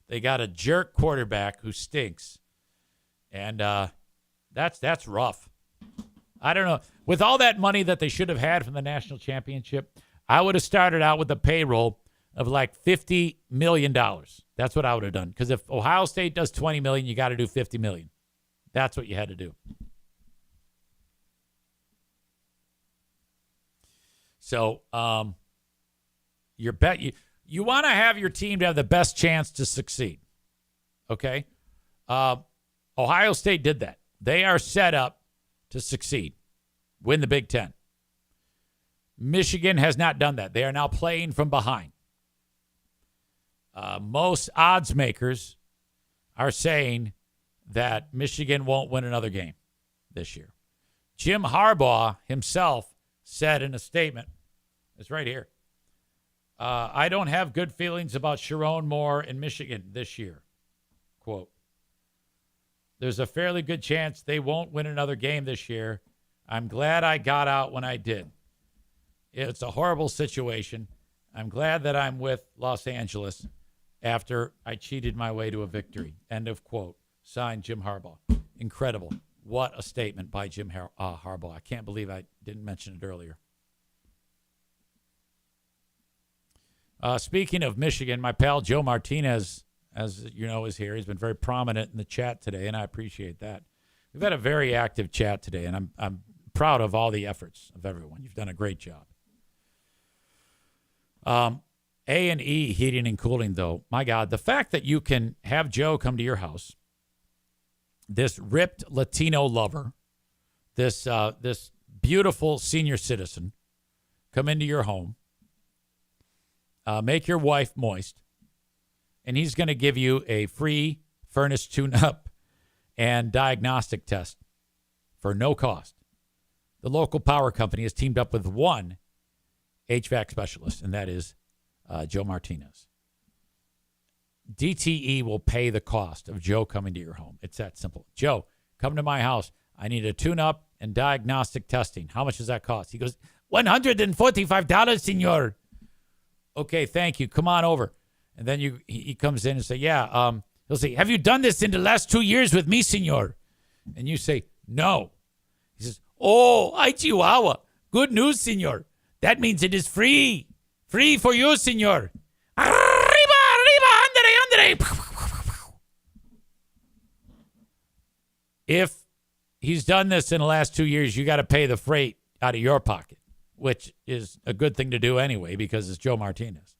they got a jerk quarterback who stinks. And that's rough. I don't know. With all that money that they should have had from the national championship, I would have started out with a payroll of like $50 million. That's what I would have done. Because if Ohio State does $20 million, you got to do $50 million. That's what you had to do. So you want to have your team to have the best chance to succeed. Okay? Ohio State did that. They are set up to succeed. Win the Big Ten. Michigan has not done that. They are now playing from behind. Most odds makers are saying that Michigan won't win another game this year. Jim Harbaugh himself said in a statement, it's right here, I don't have good feelings about Sharon Moore in Michigan this year. Quote, there's a fairly good chance they won't win another game this year. I'm glad I got out when I did. It's a horrible situation. I'm glad that I'm with Los Angeles after I cheated my way to a victory. End of quote. Signed, Jim Harbaugh. Incredible. What a statement by Jim Harbaugh. I can't believe I didn't mention it earlier. Speaking of Michigan, my pal Joe Martinez, as you know, is here. He's been very prominent in the chat today, and I appreciate that. We've had a very active chat today, and I'm proud of all the efforts of everyone. You've done a great job. A&E Heating and Cooling, though, my God, the fact that you can have Joe come to your house, this ripped Latino lover, this beautiful senior citizen, come into your home, make your wife moist, and he's going to give you a free furnace tune-up and diagnostic test for no cost. The local power company has teamed up with one HVAC specialist, and that is Joe Martinez. DTE will pay the cost of Joe coming to your home. It's that simple. Joe, come to my house. I need a tune-up and diagnostic testing. How much does that cost? He goes, $145, senor. Okay, thank you. Come on over. And then he comes in and say, yeah. He'll say, have you done this in the last 2 years with me, senor? And you say, no. He says, oh, ay chihuahua. Good news, senor. That means it is free. Free for you, senor. Arriba, arriba, andere. If he's done this in the last 2 years, you got to pay the freight out of your pocket, which is a good thing to do anyway because it's Joe Martinez.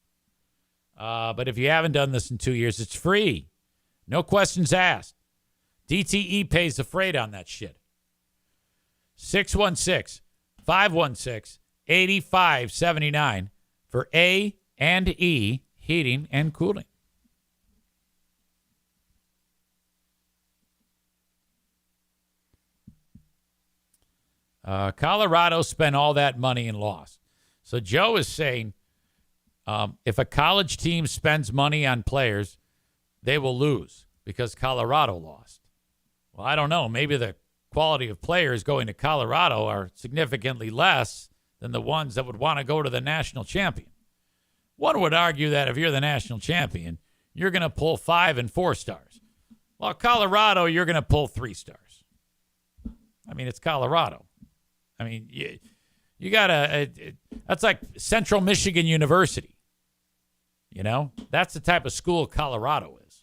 But if you haven't done this in 2 years, it's free. No questions asked. DTE pays the freight on that shit. 616-516-8579 for A&E Heating and Cooling. Colorado spent all that money and lost. So Joe is saying if a college team spends money on players, they will lose because Colorado lost. Well, I don't know. Maybe the quality of players going to Colorado are significantly less than the ones that would want to go to the national champion. One would argue that if you're the national champion, you're going to pull 5 and 4 stars. Well, Colorado, you're going to pull 3 stars. I mean, it's Colorado. I mean, you got to, that's like Central Michigan University. You know, that's the type of school Colorado is.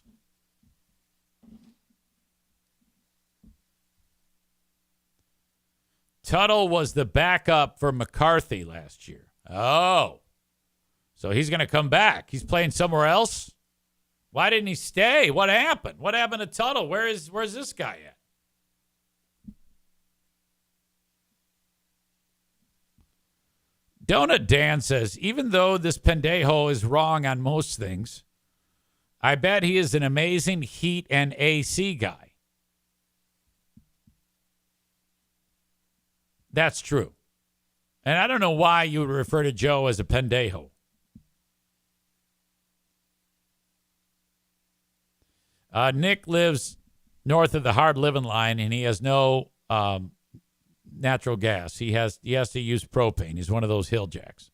Tuttle was the backup for McCarthy last year. Oh, so he's going to come back. He's playing somewhere else? Why didn't he stay? What happened? What happened to Tuttle? Where's this guy at? Donut Dan says, even though this pendejo is wrong on most things, I bet he is an amazing heat and AC guy. That's true. And I don't know why you would refer to Joe as a pendejo. Nick lives north of the hard living line, and he has no natural gas. He has to use propane. He's one of those hill jacks.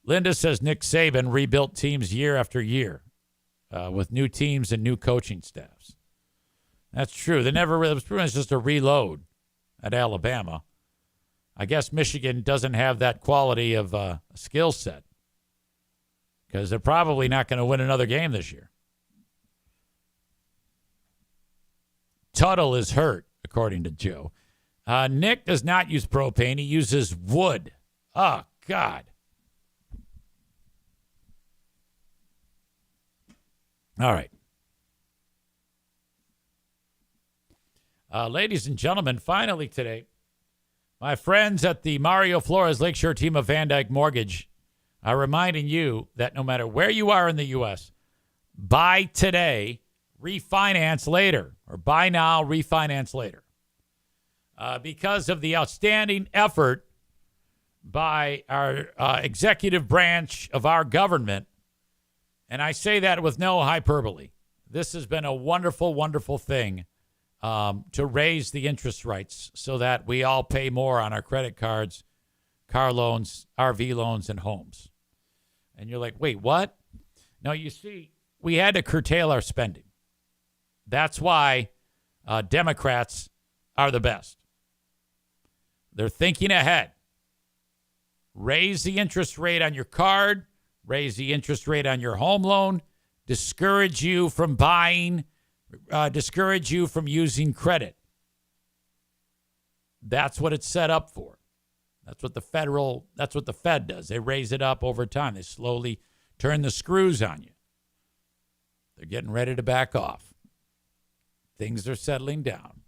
Linda says Nick Saban rebuilt teams year after year with new teams and new coaching staffs. That's true. It was pretty much just a reload at Alabama. I guess Michigan doesn't have that quality of skill set because they're probably not going to win another game this year. Tuttle is hurt, according to Joe. Nick does not use propane. He uses wood. Oh, God. All right. Ladies and gentlemen, finally today, my friends at the Mario Flores Lakeshore team of Van Dyke Mortgage are reminding you that no matter where you are in the U.S., buy today, refinance later, or buy now, refinance later. Because of the outstanding effort by our executive branch of our government, and I say that with no hyperbole, this has been a wonderful, wonderful thing to raise the interest rates so that we all pay more on our credit cards, car loans, RV loans, and homes. And you're like, wait, what? No, you see, we had to curtail our spending. That's why Democrats are the best. They're thinking ahead. raise the interest rate on your card, raise the interest rate on your home loan, discourage you from buying, discourage you from using credit. That's what it's set up for. That's what the Fed does. They raise it up over time. They slowly turn the screws on you. They're getting ready to back off. Things are settling down.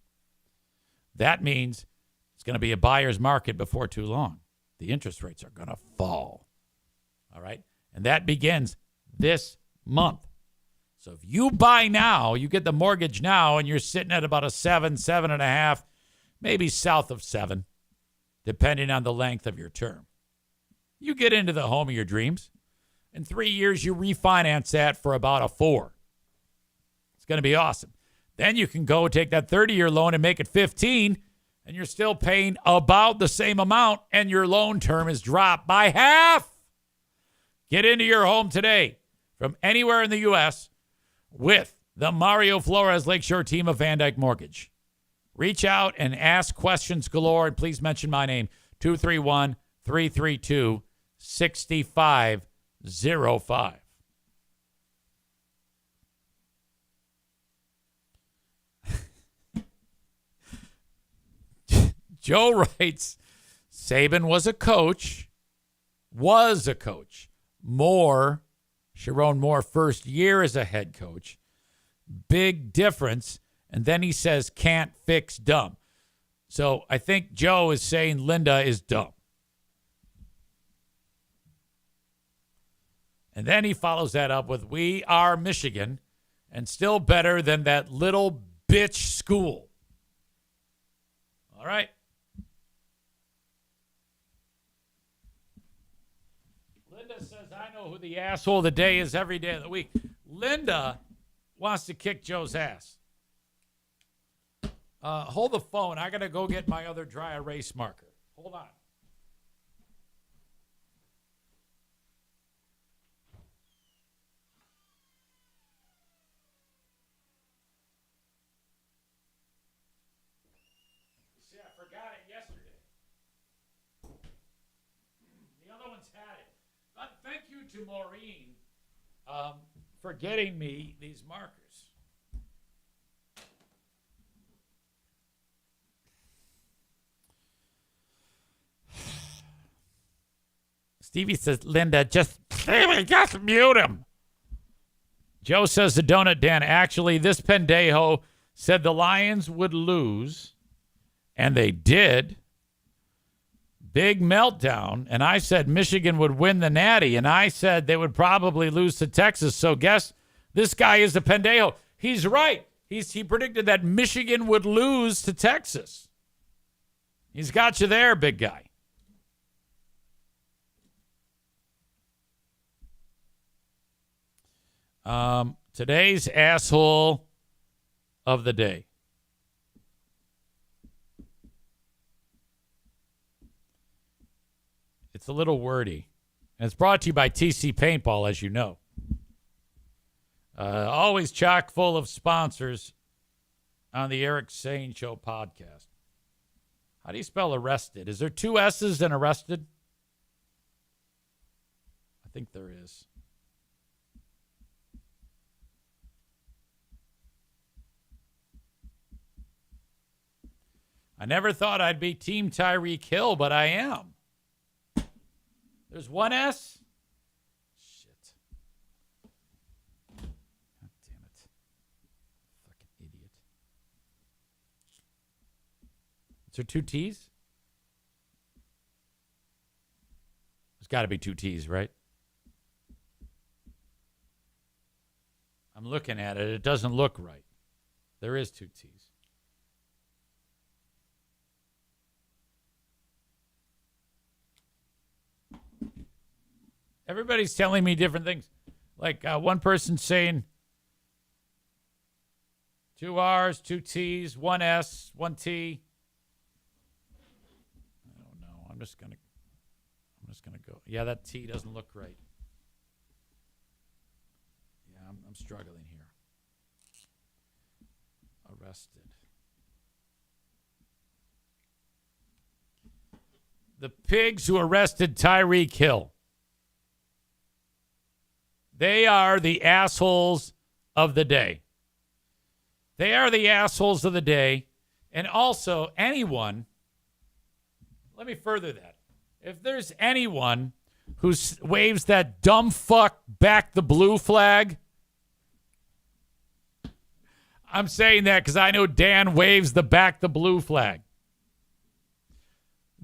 That means it's going to be a buyer's market before too long. The interest rates are going to fall. All right? And that begins this month. So if you buy now, you get the mortgage now, and you're sitting at about a 7, 7.5, maybe south of 7, depending on the length of your term. You get into the home of your dreams. In 3 years, you refinance that for about a 4. It's going to be awesome. Then you can go take that 30-year loan and make it 15, and you're still paying about the same amount, and your loan term is dropped by half. Get into your home today from anywhere in the U.S. with the Mario Flores Lakeshore team of Van Dyke Mortgage. Reach out and ask questions galore, and please mention my name, 231-332-6505. Joe writes, Saban was a coach. Sharon Moore, first year as a head coach. Big difference. And then he says, can't fix dumb. So I think Joe is saying Linda is dumb. And then he follows that up with, we are Michigan and still better than that little bitch school. All right. Linda says, I know who the asshole of the day is every day of the week. Linda wants to kick Joe's ass. Hold the phone. I got to go get my other dry erase marker. Hold on. See, I forgot it yesterday. The other one's had it. But thank you to Maureen for getting me these markers. Stevie says, Linda, just mute him. Joe says the Donut Dan, actually, this pendejo said the Lions would lose, and they did. Big meltdown, and I said Michigan would win the Natty, and I said they would probably lose to Texas. So guess this guy is the pendejo. He's right. He predicted that Michigan would lose to Texas. He's got you there, big guy. Today's asshole of the day. It's a little wordy. And it's brought to you by TC Paintball, as you know. Always chock full of sponsors on the Eric Sane Show podcast. How do you spell arrested? Is there 2 S's in arrested? I think there is. I never thought I'd be Team Tyreek Hill, but I am. There's 1 S? Shit. God damn it. Fucking idiot. Is there 2 T's? There's got to be 2 T's, right? I'm looking at it. It doesn't look right. There is 2 T's. Everybody's telling me different things. Like one person saying 2 R's, 2 T's, 1 S, 1 T. I don't know. I'm just gonna go. Yeah, that T doesn't look right. Yeah, I'm struggling here. Arrested. The pigs who arrested Tyreek Hill. They are the assholes of the day. They are the assholes of the day. And also, anyone, let me further that. If there's anyone who waves that dumb fuck back the blue flag, I'm saying that because I know Dan waves the back the blue flag.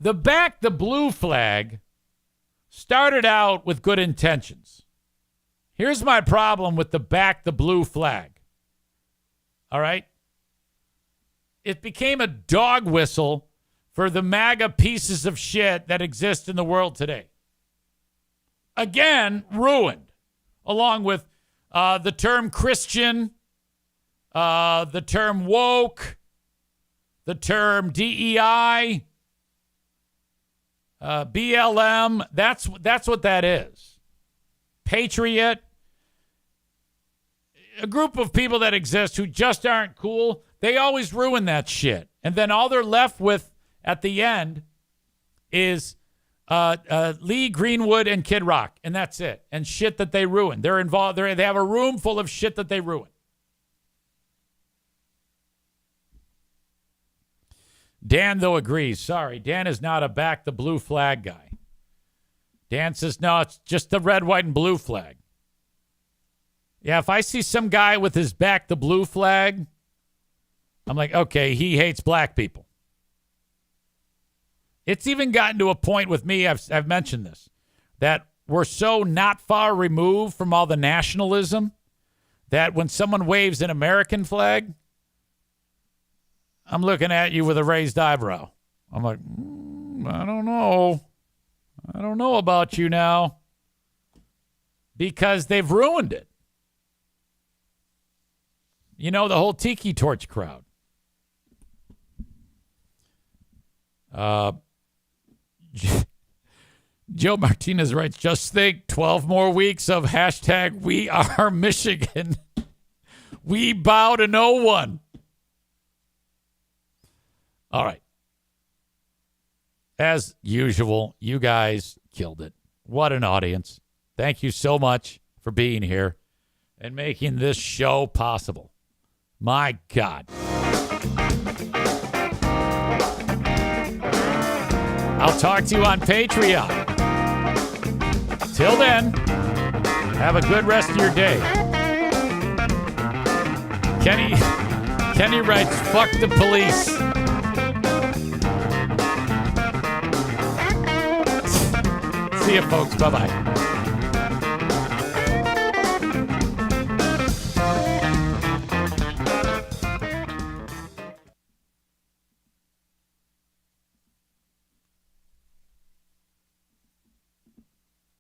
The back the blue flag started out with good intentions. Here's my problem with the back the blue flag. All right? It became a dog whistle for the MAGA pieces of shit that exist in the world today. Again, ruined, along with the term Christian, the term woke, the term DEI, BLM. That's what that is. Patriot. A group of people that exist who just aren't cool. They always ruin that shit. And then all they're left with at the end is Lee Greenwood and Kid Rock. And that's it. And shit that they ruin. They're involved. They have a room full of shit that they ruin. Dan, though, agrees. Sorry, Dan is not a back the blue flag guy. Dan says, no, it's just the red, white, and blue flag. Yeah, if I see some guy with his back the blue flag, I'm like, okay, he hates black people. It's even gotten to a point with me, I've mentioned this, that we're so not far removed from all the nationalism that when someone waves an American flag, I'm looking at you with a raised eyebrow. I'm like, I don't know. I don't know about you now. Because they've ruined it. You know, the whole Tiki Torch crowd. Joe Martinez writes, just think 12 more weeks of hashtag we are Michigan. We bow to no one. All right. As usual, you guys killed it. What an audience. Thank you so much for being here and making this show possible. My God. I'll talk to you on Patreon. Till then, have a good rest of your day. Kenny writes, fuck the police. See you, folks. Bye-bye.